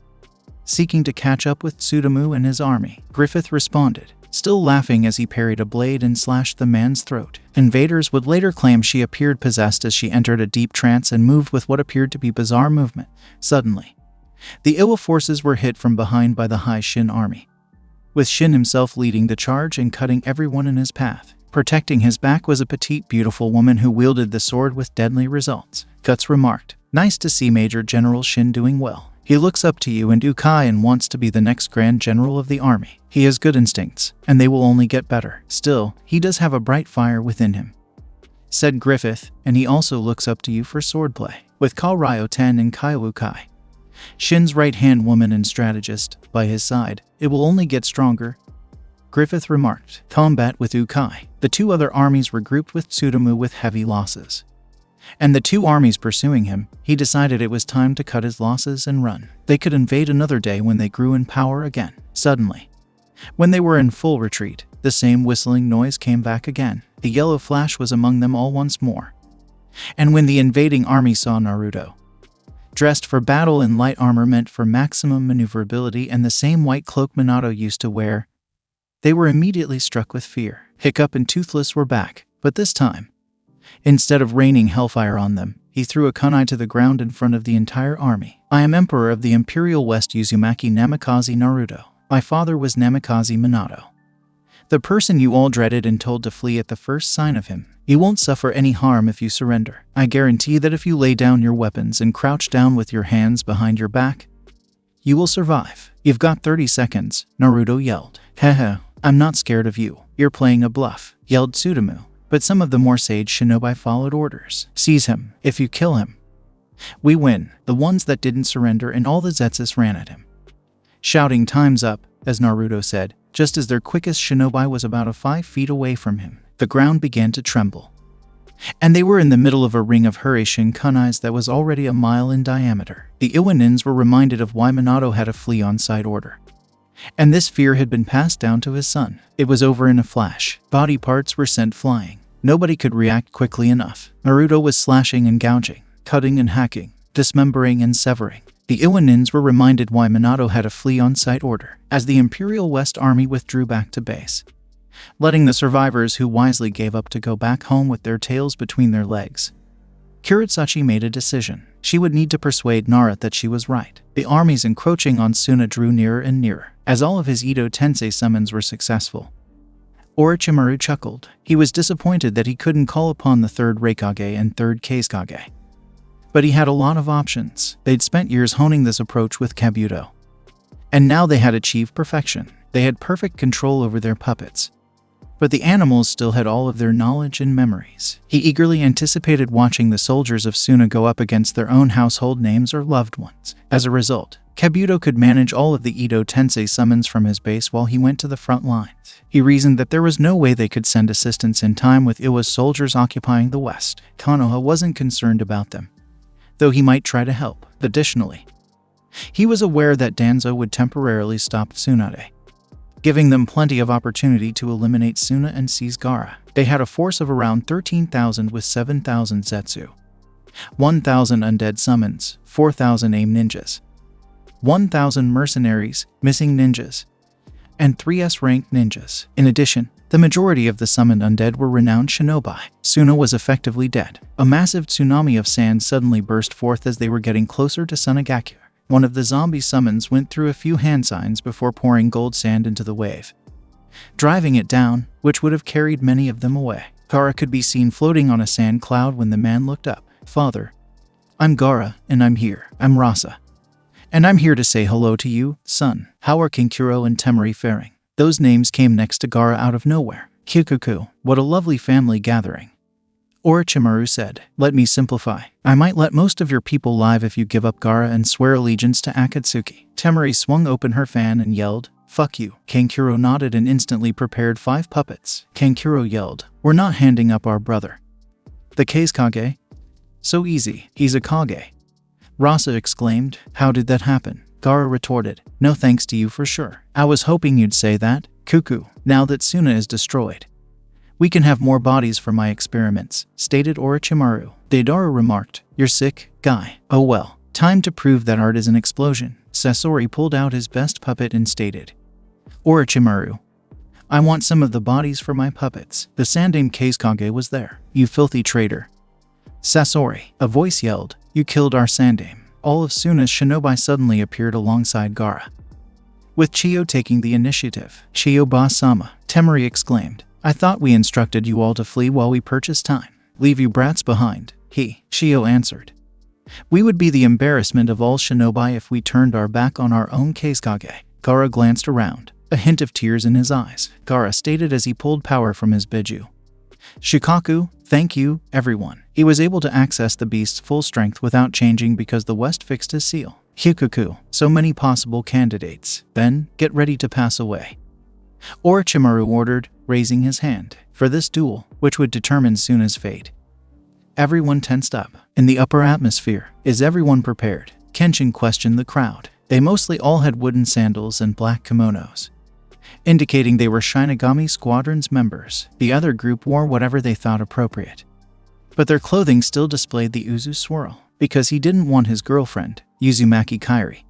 Speaker 2: seeking to catch up with Tsutomu and his army. Griffith responded, still laughing as he parried a blade and slashed the man's throat. Invaders would later claim she appeared possessed as she entered a deep trance and moved with what appeared to be bizarre movement. Suddenly, the Iwa forces were hit from behind by the Hai Shin army, with Shin himself leading the charge and cutting everyone in his path. Protecting his back was a petite, beautiful woman who wielded the sword with deadly results. Guts remarked, "Nice to see Major General Shin doing well. He looks up to you and Ukai and wants to be the next Grand General of the army. He has good instincts, and they will only get better. Still, he does have a bright fire within him," said Griffith, "and he also looks up to you for swordplay." With Kalryo Ten and Kaiwukai, Shin's right-hand woman and strategist, by his side, it will only get stronger, Griffith remarked. Combat with Ukai. The 2 other armies regrouped with Tsutomu with heavy losses, and the 2 armies pursuing him, he decided it was time to cut his losses and run. They could invade another day when they grew in power again. Suddenly, When they were in full retreat, the same whistling noise came back again. The yellow flash was among them all once more. And when the invading army saw Naruto, dressed for battle in light armor meant for maximum maneuverability and the same white cloak Minato used to wear, they were immediately struck with fear. Hiccup and Toothless were back, but this time, instead of raining hellfire on them, he threw a kunai to the ground in front of the entire army. I am Emperor of the Imperial West Uzumaki Namikaze Naruto. My father was Namikaze Minato, the person you all dreaded and told to flee at the first sign of him. You won't suffer any harm if you surrender. I guarantee that if you lay down your weapons and crouch down with your hands behind your back, you will survive. You've got 30 seconds, Naruto yelled. Haha, I'm not scared of you. You're playing a bluff, yelled Tsutomu. But some of the more sage shinobi followed orders. Seize him. If you kill him, we win. The ones that didn't surrender and all the Zetsus ran at him, shouting time's up, as Naruto said, just as their quickest shinobi was about 5 feet away from him. The ground began to tremble, and they were in the middle of a ring of Hurricane kunais that was already a mile in diameter. The Iwanins were reminded of why Minato had a flee on site order, and this fear had been passed down to his son. It was over in a flash. Body parts were sent flying. Nobody could react quickly enough. Naruto was slashing and gouging, cutting and hacking, dismembering and severing. The Iwanins were reminded why Minato had a flee on site order, as the Imperial West Army withdrew back to base, letting the survivors who wisely gave up to go back home with their tails between their legs. Kuretsuchi made a decision. She would need to persuade Nara that she was right. The armies encroaching on Suna drew nearer and nearer, as all of his Edo Tensei summons were successful. Orochimaru chuckled. He was disappointed that he couldn't call upon the 3rd Raikage and 3rd Kazekage. But he had a lot of options. They'd spent years honing this approach with Kabuto, and now they had achieved perfection. They had perfect control over their puppets, but the animals still had all of their knowledge and memories. He eagerly anticipated watching the soldiers of Suna go up against their own household names or loved ones. As a result, Kabuto could manage all of the Edo Tensei summons from his base while he went to the front lines. He reasoned that there was no way they could send assistance in time with Iwa's soldiers occupying the west. Konoha wasn't concerned about them, though he might try to help. Additionally, he was aware that Danzo would temporarily stop Tsunade, giving them plenty of opportunity to eliminate Suna and seize Gaara. They had a force of around 13,000 with 7,000 Zetsu, 1,000 undead summons, 4,000 aim ninjas, 1,000 mercenaries, missing ninjas, and 3 S-ranked ninjas. In addition, the majority of the summoned undead were renowned shinobi. Suna was effectively dead. A massive tsunami of sand suddenly burst forth as they were getting closer to Sunagaku. One of the zombie summons went through a few hand signs before pouring gold sand into the wave, driving it down, which would have carried many of them away. Gaara could be seen floating on a sand cloud when the man looked up. Father, I'm Gaara, and I'm here. I'm Rasa, and I'm here to say hello to you, son. How are Kinkuro and Temari faring? Those names came next to Gaara out of nowhere. Kyukuku, what a lovely family gathering. Orochimaru said, let me simplify. I might let most of your people live if you give up Gaara and swear allegiance to Akatsuki. Temari swung open her fan and yelled, fuck you. Kankuro nodded and instantly prepared 5 puppets. Kankuro yelled, we're not handing up our brother. The Kazekage? So easy, he's a Kage. Rasa exclaimed, how did that happen? Gaara retorted, no thanks to you for sure. I was hoping you'd say that, Cuckoo. Now that Suna is destroyed, we can have more bodies for my experiments, stated Orochimaru. Deidara remarked, you're sick, guy. Oh well, time to prove that art is an explosion. Sasori pulled out his best puppet and stated, Orochimaru, I want some of the bodies for my puppets. The Sandaime Kazekage was there. You filthy traitor. Sasori, a voice yelled, you killed our Sandaime. All of Suna's shinobi suddenly appeared alongside Gaara, with Chiyo taking the initiative. Chiyo Ba-sama, Temari exclaimed, I thought we instructed you all to flee while we purchased time. Leave you brats behind. Chiyo answered. We would be the embarrassment of all shinobi if we turned our back on our own Kazekage. Gaara glanced around, a hint of tears in his eyes. Gaara stated as he pulled power from his Biju. Shikaku, thank you, everyone. He was able to access the beast's full strength without changing because the West fixed his seal. Hyukuku, so many possible candidates. Then, get ready to pass away. Orochimaru ordered, raising his hand, for this duel, which would determine Suna's fate. Everyone tensed up. In the upper atmosphere, is everyone prepared? Kenshin questioned the crowd. They mostly all had wooden sandals and black kimonos, indicating they were Shinigami Squadron's members. The other group wore whatever they thought appropriate, but their clothing still displayed the Uzu swirl, because he didn't want his girlfriend, Uzumaki Kairi,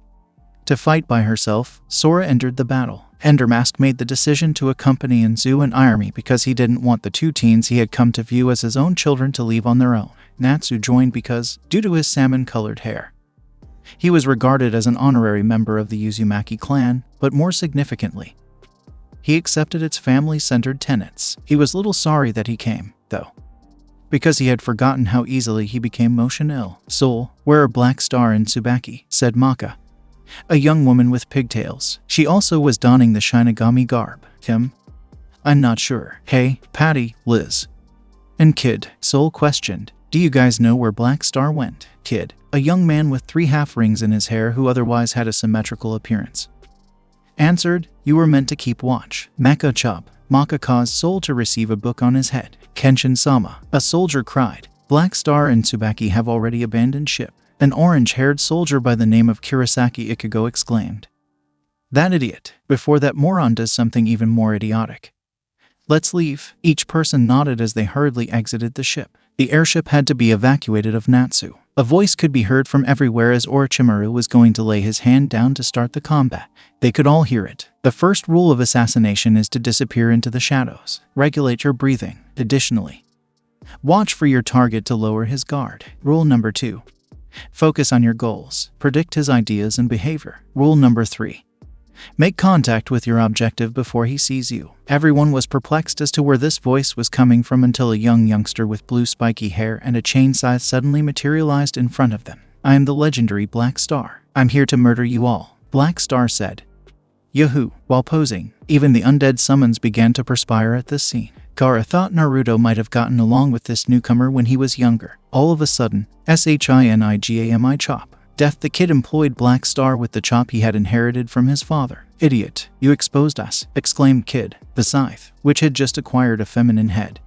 Speaker 2: to fight by herself. Sora entered the battle. Endermask made the decision to accompany Inzu and Irami because he didn't want the two teens he had come to view as his own children to leave on their own. Natsu joined because, due to his salmon-colored hair, he was regarded as an honorary member of the Uzumaki clan, but more significantly, he accepted its family-centered tenets. He was little sorry that he came, though, because he had forgotten how easily he became motion ill. "Soul, wear a black star in Tsubaki," said Maka, a young woman with pigtails. She also was donning the Shinigami garb. "Him? I'm not sure." "Hey, Patty, Liz, and Kid," Soul questioned. "Do you guys know where Black Star went?" Kid, a young man with 3 half rings in his hair who otherwise had a symmetrical appearance, answered, "You were meant to keep watch." Maka Chop. Maka caused Soul to receive a book on his head. "Kenshin-sama," a soldier cried. "Black Star and Tsubaki have already abandoned ship." An orange-haired soldier by the name of Kurosaki Ichigo exclaimed, "That idiot. Before that moron does something even more idiotic. Let's leave." Each person nodded as they hurriedly exited the ship. The airship had to be evacuated of Natsu. A voice could be heard from everywhere as Orochimaru was going to lay his hand down to start the combat. They could all hear it. The first rule of assassination is to disappear into the shadows. Regulate your breathing. Additionally, watch for your target to lower his guard. Rule number 2. Focus on your goals. Predict his ideas and behavior. Rule number 3. Make contact with your objective before he sees you. Everyone was perplexed as to where this voice was coming from until a young youngster with blue spiky hair and a chainsaw suddenly materialized in front of them. "I am the legendary Black Star. I'm here to murder you all," Black Star said. Yahoo! While posing, even the undead summons began to perspire at this scene. Gaara thought Naruto might have gotten along with this newcomer when he was younger. All of a sudden, Shinigami chop. Death. The kid employed Black Star with the chop he had inherited from his father. "Idiot, you exposed us," exclaimed Kid. The scythe, which had just acquired a feminine head,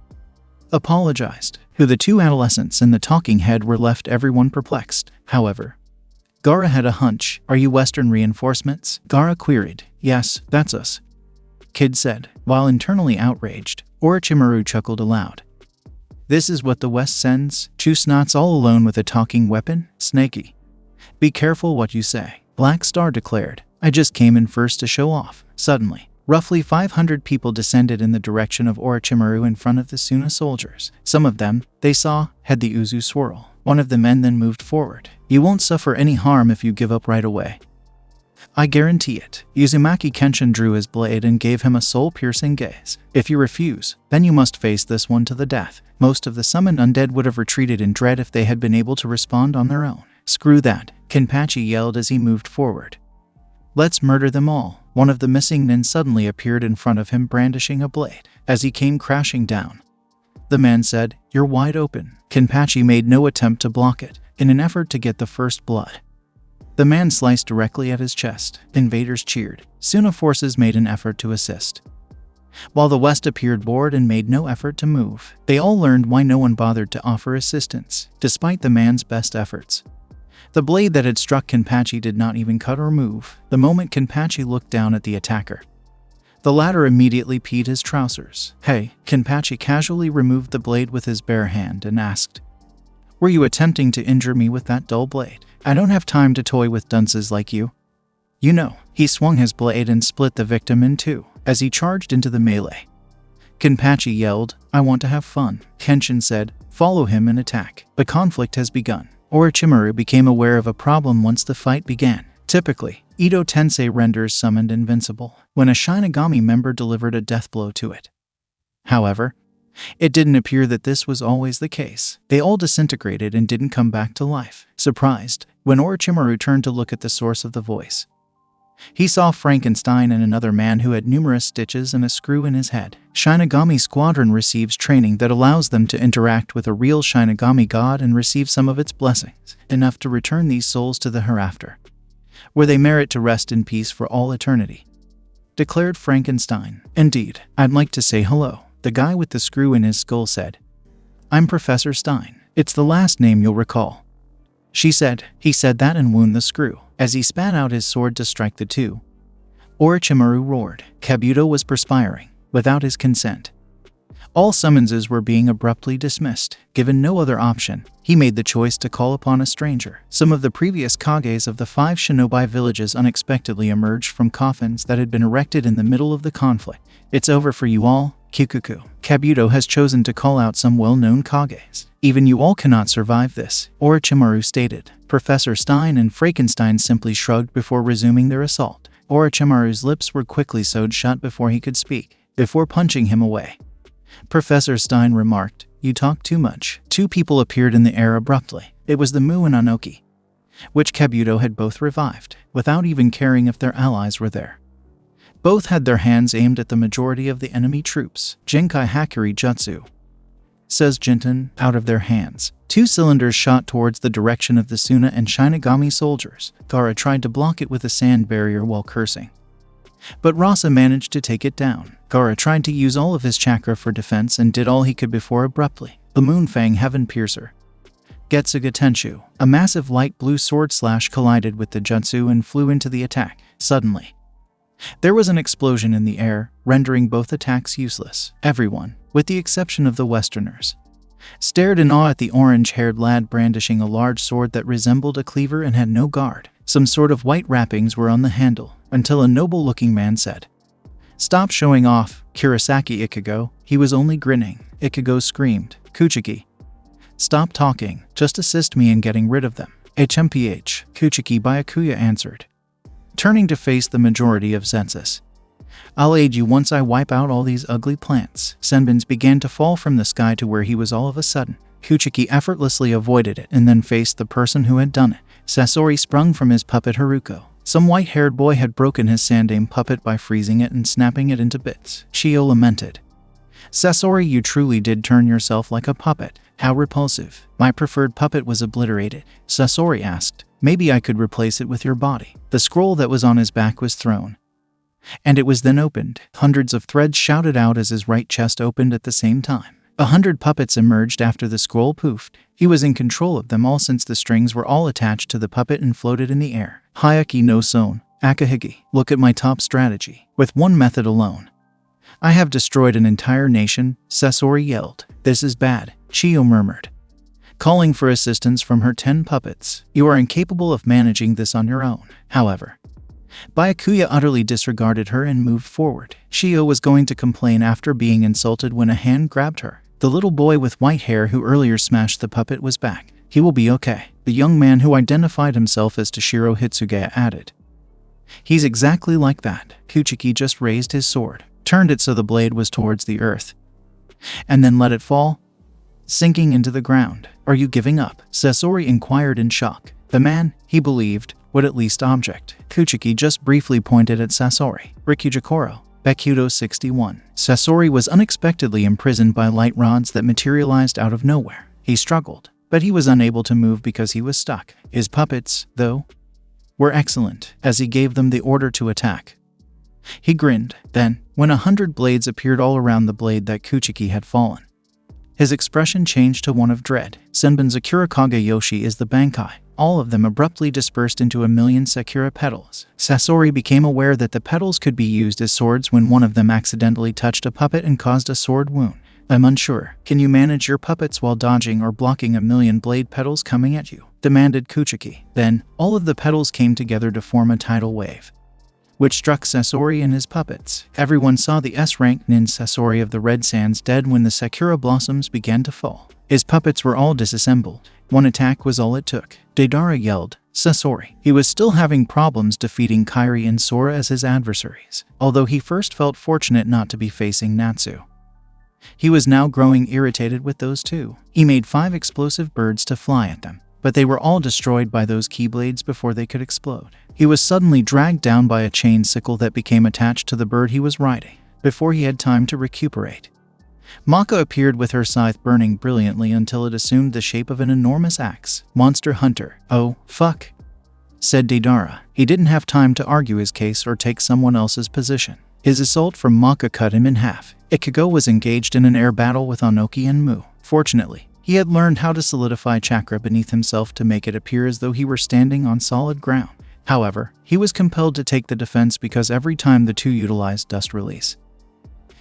Speaker 2: apologized. Who the two adolescents and the talking head were left everyone perplexed. However, Gaara had a hunch. "Are you Western reinforcements?" Gaara queried. "Yes, that's us," Kid said. While internally outraged, Orochimaru chuckled aloud. "This is what the West sends? Chusnots all alone with a talking weapon? Snaky. Be careful what you say," Black Star declared. "I just came in first to show off." Suddenly, roughly 500 people descended in the direction of Orochimaru in front of the Suna soldiers. Some of them, they saw, had the Uzu swirl. One of the men then moved forward. "You won't suffer any harm if you give up right away. I guarantee it." Uzumaki Kenshin drew his blade and gave him a soul-piercing gaze. "If you refuse, then you must face this one to the death." Most of the summoned undead would have retreated in dread if they had been able to respond on their own. "Screw that," Kenpachi yelled as he moved forward. "Let's murder them all." One of the missing nin suddenly appeared in front of him brandishing a blade. As he came crashing down, the man said, "You're wide open." Kenpachi made no attempt to block it. In an effort to get the first blood, the man sliced directly at his chest. Invaders cheered. Suna forces made an effort to assist, while the West appeared bored and made no effort to move. They all learned why no one bothered to offer assistance, despite the man's best efforts. The blade that had struck Kenpachi did not even cut or move. The moment Kenpachi looked down at the attacker, the latter immediately peed his trousers. "Hey," Kenpachi casually removed the blade with his bare hand and asked, "Were you attempting to injure me with that dull blade? I don't have time to toy with dunces like you." "You know." He swung his blade and split the victim in two. As he charged into the melee, Kenpachi yelled, "I want to have fun." Kenshin said, "Follow him and attack." The conflict has begun. Orochimaru became aware of a problem once the fight began. Typically, Ito Tensei renders summoned invincible when a Shinigami member delivered a death blow to it. However, it didn't appear that this was always the case. They all disintegrated and didn't come back to life. Surprised, when Orochimaru turned to look at the source of the voice, he saw Frankenstein and another man who had numerous stitches and a screw in his head. Shinigami Squadron receives training that allows them to interact with a real Shinigami god and receive some of its blessings, enough to return these souls to the hereafter, where they merit to rest in peace for all eternity, declared Frankenstein. "Indeed, I'd like to say hello," the guy with the screw in his skull said. "I'm Professor Stein. It's the last name you'll recall," she said. He said that and wound the screw. As he spat out his sword to strike the two, Orochimaru roared. Kabuto was perspiring, without his consent. All summonses were being abruptly dismissed. Given no other option, he made the choice to call upon a stranger. Some of the previous Kages of the 5 shinobi villages unexpectedly emerged from coffins that had been erected in the middle of the conflict. It's over for you all, Kikuku. Kabuto has chosen to call out some well-known Kages. Even you all cannot survive this, Orochimaru stated. Professor Stein and Frankenstein simply shrugged before resuming their assault. Orochimaru's lips were quickly sewed shut before he could speak, before punching him away. Professor Stein remarked, "You talk too much." 2 people appeared in the air abruptly. It was the Mu and Anoki, which Kabuto had both revived, without even caring if their allies were there. Both had their hands aimed at the majority of the enemy troops. Genkai Hakuri Jutsu, says Jinten, out of their hands. 2 cylinders shot towards the direction of the Suna and Shinigami soldiers. Gaara tried to block it with a sand barrier while cursing, but Rasa managed to take it down. Gaara tried to use all of his chakra for defense and did all he could before abruptly. The Moonfang Heaven Piercer, Getsuga Tenshu, a massive light blue sword slash collided with the jutsu and flew into the attack. Suddenly, there was an explosion in the air, rendering both attacks useless. Everyone, with the exception of the Westerners, stared in awe at the orange-haired lad brandishing a large sword that resembled a cleaver and had no guard. Some sort of white wrappings were on the handle, until a noble-looking man said, "Stop showing off, Kurosaki Ichigo." He was only grinning. Ichigo screamed, "Kuchiki, stop talking, just assist me in getting rid of them." HMPH, Kuchiki Byakuya answered, turning to face the majority of Zensus. "I'll aid you once I wipe out all these ugly plants." Senbins began to fall from the sky to where he was all of a sudden. Kuchiki effortlessly avoided it and then faced the person who had done it. Sasori sprung from his puppet Haruko. Some white-haired boy had broken his Sandame puppet by freezing it and snapping it into bits. Shio lamented, "Sasori, you truly did turn yourself like a puppet. How repulsive." "My preferred puppet was obliterated," Sasori asked. "Maybe I could replace it with your body." The scroll that was on his back was thrown, and it was then opened. Hundreds of threads shouted out as his right chest opened at the same time. 100 puppets emerged after the scroll poofed. He was in control of them all since the strings were all attached to the puppet and floated in the air. Hayaki no Son, Akahigi, look at my top strategy. With one method alone, I have destroyed an entire nation, Sasori yelled. "This is bad," Chiyo murmured, calling for assistance from her 10 puppets. "You are incapable of managing this on your own." However, Byakuya utterly disregarded her and moved forward. Chiyo was going to complain after being insulted when a hand grabbed her. The little boy with white hair who earlier smashed the puppet was back. "He will be okay," the young man who identified himself as Toshiro Hitsuge added. "He's exactly like that." Kuchiki just raised his sword, turned it so the blade was towards the earth, and then let it fall, sinking into the ground. "Are you giving up?" Sasori inquired in shock. The man, he believed, would at least object. Kuchiki just briefly pointed at Sasori. Rikujikoro, Bekudo 61. Sasori was unexpectedly imprisoned by light rods that materialized out of nowhere. He struggled, but he was unable to move because he was stuck. His puppets, though, were excellent, as he gave them the order to attack. He grinned. Then, when 100 blades appeared all around the blade that Kuchiki had fallen, his expression changed to one of dread. Senbin Sakura Kage is the Bankai. All of them abruptly dispersed into 1,000,000 Sakura petals. Sasori became aware that the petals could be used as swords when one of them accidentally touched a puppet and caused a sword wound. "I'm unsure. Can you manage your puppets while dodging or blocking 1,000,000 blade petals coming at you?" demanded Kuchiki. Then, all of the petals came together to form a tidal wave, which struck Sasori and his puppets. Everyone saw the S-rank nin Sasori of the Red Sands dead when the Sakura blossoms began to fall. His puppets were all disassembled. One attack was all it took. Deidara yelled, "Sasori." He was still having problems defeating Kairi and Sora as his adversaries, although he first felt fortunate not to be facing Natsu. He was now growing irritated with those two. He made 5 explosive birds to fly at them, but they were all destroyed by those keyblades before they could explode. He was suddenly dragged down by a chain sickle that became attached to the bird he was riding, before he had time to recuperate. Maka appeared with her scythe burning brilliantly until it assumed the shape of an enormous axe. "Monster Hunter." "Oh, fuck," said Deidara. He didn't have time to argue his case or take someone else's position. His assault from Maka cut him in half. Ichigo was engaged in an air battle with Anoki and Mu. Fortunately, he had learned how to solidify chakra beneath himself to make it appear as though he were standing on solid ground. However, he was compelled to take the defense because every time the two utilized dust release,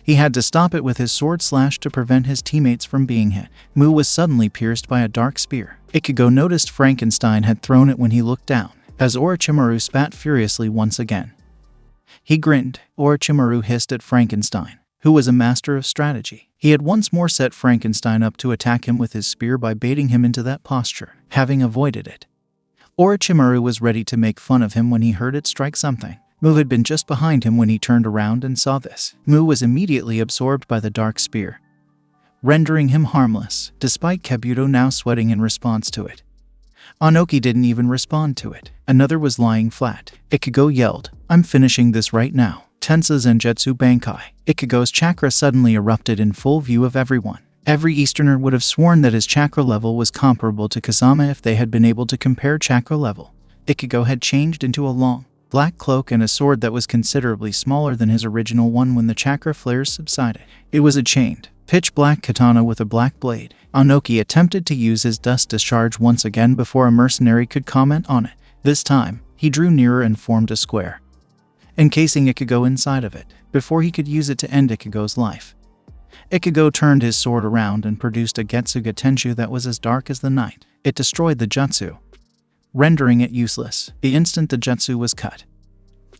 Speaker 2: he had to stop it with his sword slash to prevent his teammates from being hit. Mu was suddenly pierced by a dark spear. Ichigo noticed Frankenstein had thrown it when he looked down, as Orochimaru spat furiously once again. He grinned. Orochimaru hissed at Frankenstein, who was a master of strategy. He had once more set Frankenstein up to attack him with his spear by baiting him into that posture, having avoided it. Orochimaru was ready to make fun of him when he heard it strike something. Mu had been just behind him when he turned around and saw this. Mu was immediately absorbed by the dark spear, rendering him harmless, despite Kabuto now sweating in response to it. Anoki didn't even respond to it. Another was lying flat. Ichigo yelled, "I'm finishing this right now." Tensa Zenjutsu Bankai. Ichigo's chakra suddenly erupted in full view of everyone. Every Easterner would have sworn that his chakra level was comparable to Kazama if they had been able to compare chakra level. Ichigo had changed into a long, black cloak and a sword that was considerably smaller than his original one when the chakra flares subsided. It was a chained, pitch-black katana with a black blade. Anoki attempted to use his dust discharge once again before a mercenary could comment on it. This time, he drew nearer and formed a square, encasing Ichigo inside of it, before he could use it to end Ichigo's life. Ichigo turned his sword around and produced a Getsuga Tenshu that was as dark as the night. It destroyed the jutsu, rendering it useless the instant the jutsu was cut.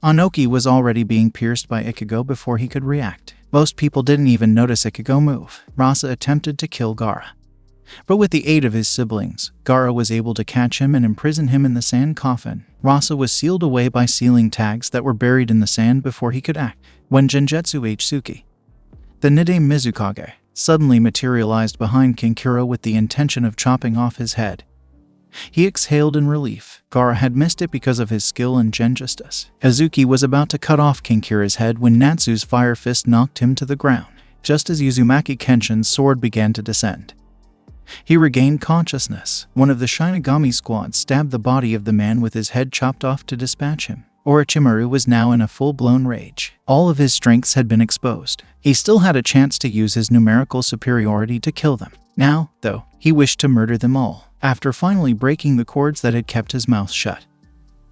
Speaker 2: Anoki was already being pierced by Ichigo before he could react. Most people didn't even notice Ichigo move. Rasa attempted to kill Gaara, but with the aid of his siblings, Gaara was able to catch him and imprison him in the sand coffin. Rasa was sealed away by sealing tags that were buried in the sand before he could act. When Genjutsu H-Suki, the Nide Mizukage, suddenly materialized behind Kankuro with the intention of chopping off his head, he exhaled in relief. Gaara had missed it because of his skill and genjustice. Hazuki was about to cut off Kankura's head when Natsu's fire fist knocked him to the ground, just as Uzumaki Kenshin's sword began to descend. He regained consciousness. One of the Shinigami squad stabbed the body of the man with his head chopped off to dispatch him. Orochimaru was now in a full-blown rage. All of his strengths had been exposed. He still had a chance to use his numerical superiority to kill them. Now, though, he wished to murder them all. After finally breaking the cords that had kept his mouth shut,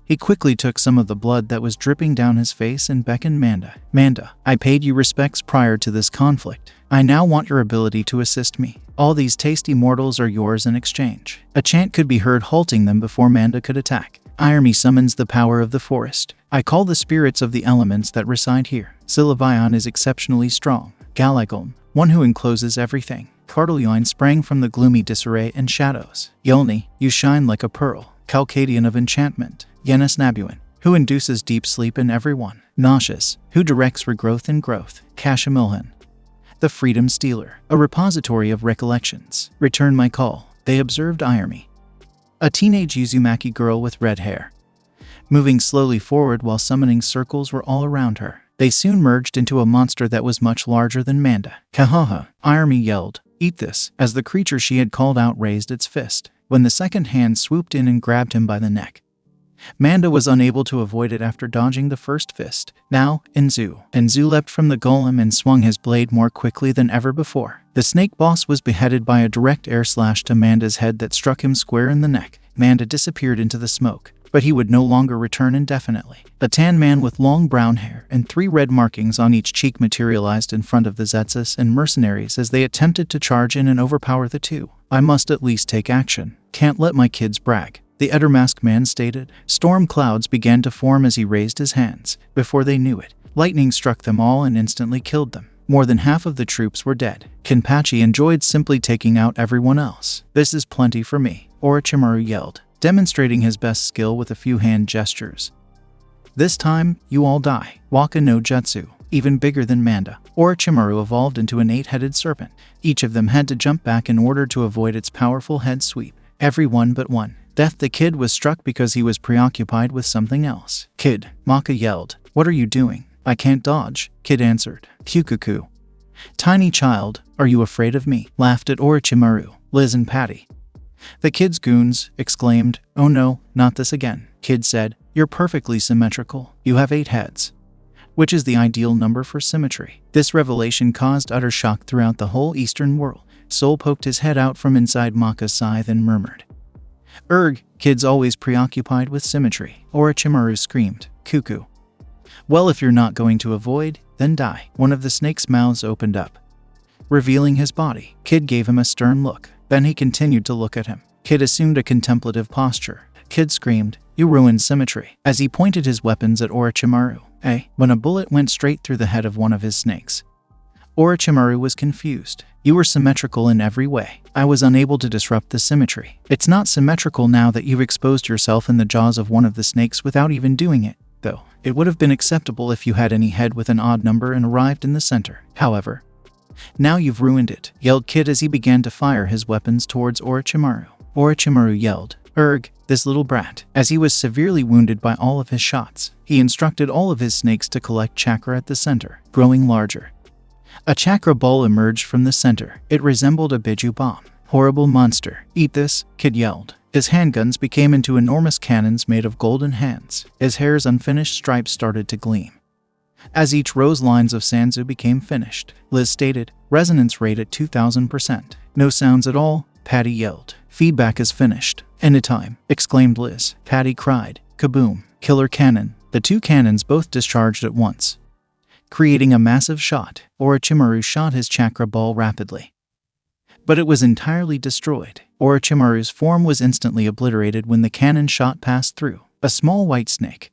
Speaker 2: he quickly took some of the blood that was dripping down his face and beckoned Manda. "Manda, I paid you respects prior to this conflict. I now want your ability to assist me. All these tasty mortals are yours in exchange." A chant could be heard halting them before Manda could attack. "Iremi summons the power of the forest. I call the spirits of the elements that reside here. Silavion is exceptionally strong. Galagon, one who encloses everything." Cardalioin sprang from the gloomy disarray and shadows. "Yolni, you shine like a pearl. Calcadian of enchantment. Yenis Nabuin, who induces deep sleep in everyone. Nauseous, who directs regrowth and growth. Kashamilhan, the freedom stealer, a repository of recollections. Return my call," they observed Iremi, a teenage Uzumaki girl with red hair, moving slowly forward while summoning circles were all around her. They soon merged into a monster that was much larger than Manda. "Kahaha," Iremi yelled. "Eat this," as the creature she had called out raised its fist, when the second hand swooped in and grabbed him by the neck. Manda was unable to avoid it after dodging the first fist. Now, Enzu leapt from the golem and swung his blade more quickly than ever before. The snake boss was beheaded by a direct air slash to Manda's head that struck him square in the neck. Manda disappeared into the smoke, but he would no longer return indefinitely. A tan man with long brown hair and 3 red markings on each cheek materialized in front of the Zetsus and mercenaries as they attempted to charge in and overpower the two. "I must at least take action. Can't let my kids brag," the Edermask man stated. Storm clouds began to form as he raised his hands. Before they knew it, lightning struck them all and instantly killed them. More than half of the troops were dead. Kenpachi enjoyed simply taking out everyone else. "This is plenty for me," Orochimaru yelled, demonstrating his best skill with a few hand gestures. "This time, you all die." Waka no Jutsu, even bigger than Manda, Orochimaru evolved into an 8-headed serpent. Each of them had to jump back in order to avoid its powerful head sweep. Everyone but one. Death the Kid was struck because he was preoccupied with something else. "Kid," Maka yelled. "What are you doing?" "I can't dodge," Kid answered. "Kyukuku." "Tiny child, are you afraid of me?" laughed at Orochimaru, Liz and Patty. The Kid's goons exclaimed, "Oh no, not this again." Kid said, "You're perfectly symmetrical. You have 8 heads, which is the ideal number for symmetry." This revelation caused utter shock throughout the whole Eastern world. Soul poked his head out from inside Maka's scythe and murmured, Kids always preoccupied with symmetry, Orochimaru screamed. Cuckoo. Well, if you're not going to avoid, then die. One of the snake's mouths opened up, revealing his body. Kid gave him a stern look. Then he continued to look at him. Kid assumed a contemplative posture. Kid screamed, "You ruined symmetry," as he pointed his weapons at Orochimaru. When a bullet went straight through the head of one of his snakes. Orochimaru was confused. "You were symmetrical in every way. I was unable to disrupt the symmetry. It's not symmetrical now that you've exposed yourself in the jaws of one of the snakes without even doing it, though. It would have been acceptable if you had any head with an odd number and arrived in the center. However, now you've ruined it," yelled Kid as he began to fire his weapons towards Orochimaru. Orochimaru yelled, this little brat," as he was severely wounded by all of his shots. He instructed all of his snakes to collect chakra at the center, growing larger. A chakra ball emerged from the center. It resembled a biju bomb. "Horrible monster. Eat this," Kid yelled. His handguns became into enormous cannons made of golden hands. His hair's unfinished stripes started to gleam. As each rose lines of Sanzu became finished, Liz stated, "Resonance rate at 2000%. No sounds at all," Patty yelled. "Feedback is finished." "Anytime," exclaimed Liz. Patty cried, "Kaboom! Killer cannon." The two cannons both discharged at once, creating a massive shot. Orochimaru shot his chakra ball rapidly, but it was entirely destroyed. Orochimaru's form was instantly obliterated when the cannon shot passed through. A small white snake,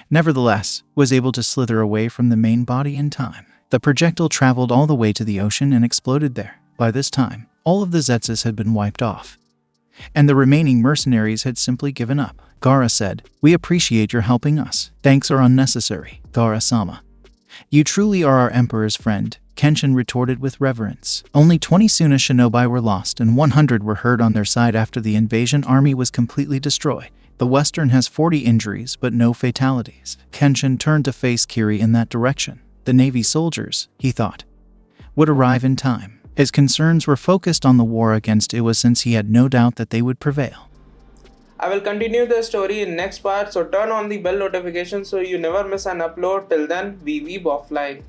Speaker 2: nevertheless, was able to slither away from the main body in time. The projectile traveled all the way to the ocean and exploded there. By this time, all of the Zetsus had been wiped off, and the remaining mercenaries had simply given up. Gaara said, "We appreciate your helping us. Thanks are unnecessary, Gaara-sama. You truly are our emperor's friend," Kenshin retorted with reverence. Only 20 Suna shinobi were lost and 100 were hurt on their side after the invasion army was completely destroyed. The Western has 40 injuries but no fatalities. Kenshin turned to face Kiri in that direction. The Navy soldiers, he thought, would arrive in time. His concerns were focused on the war against Iwa since he had no doubt that they would prevail.
Speaker 1: I will continue the story in next part, so turn on the bell notification so you never miss an upload. Till then, we weeb offline.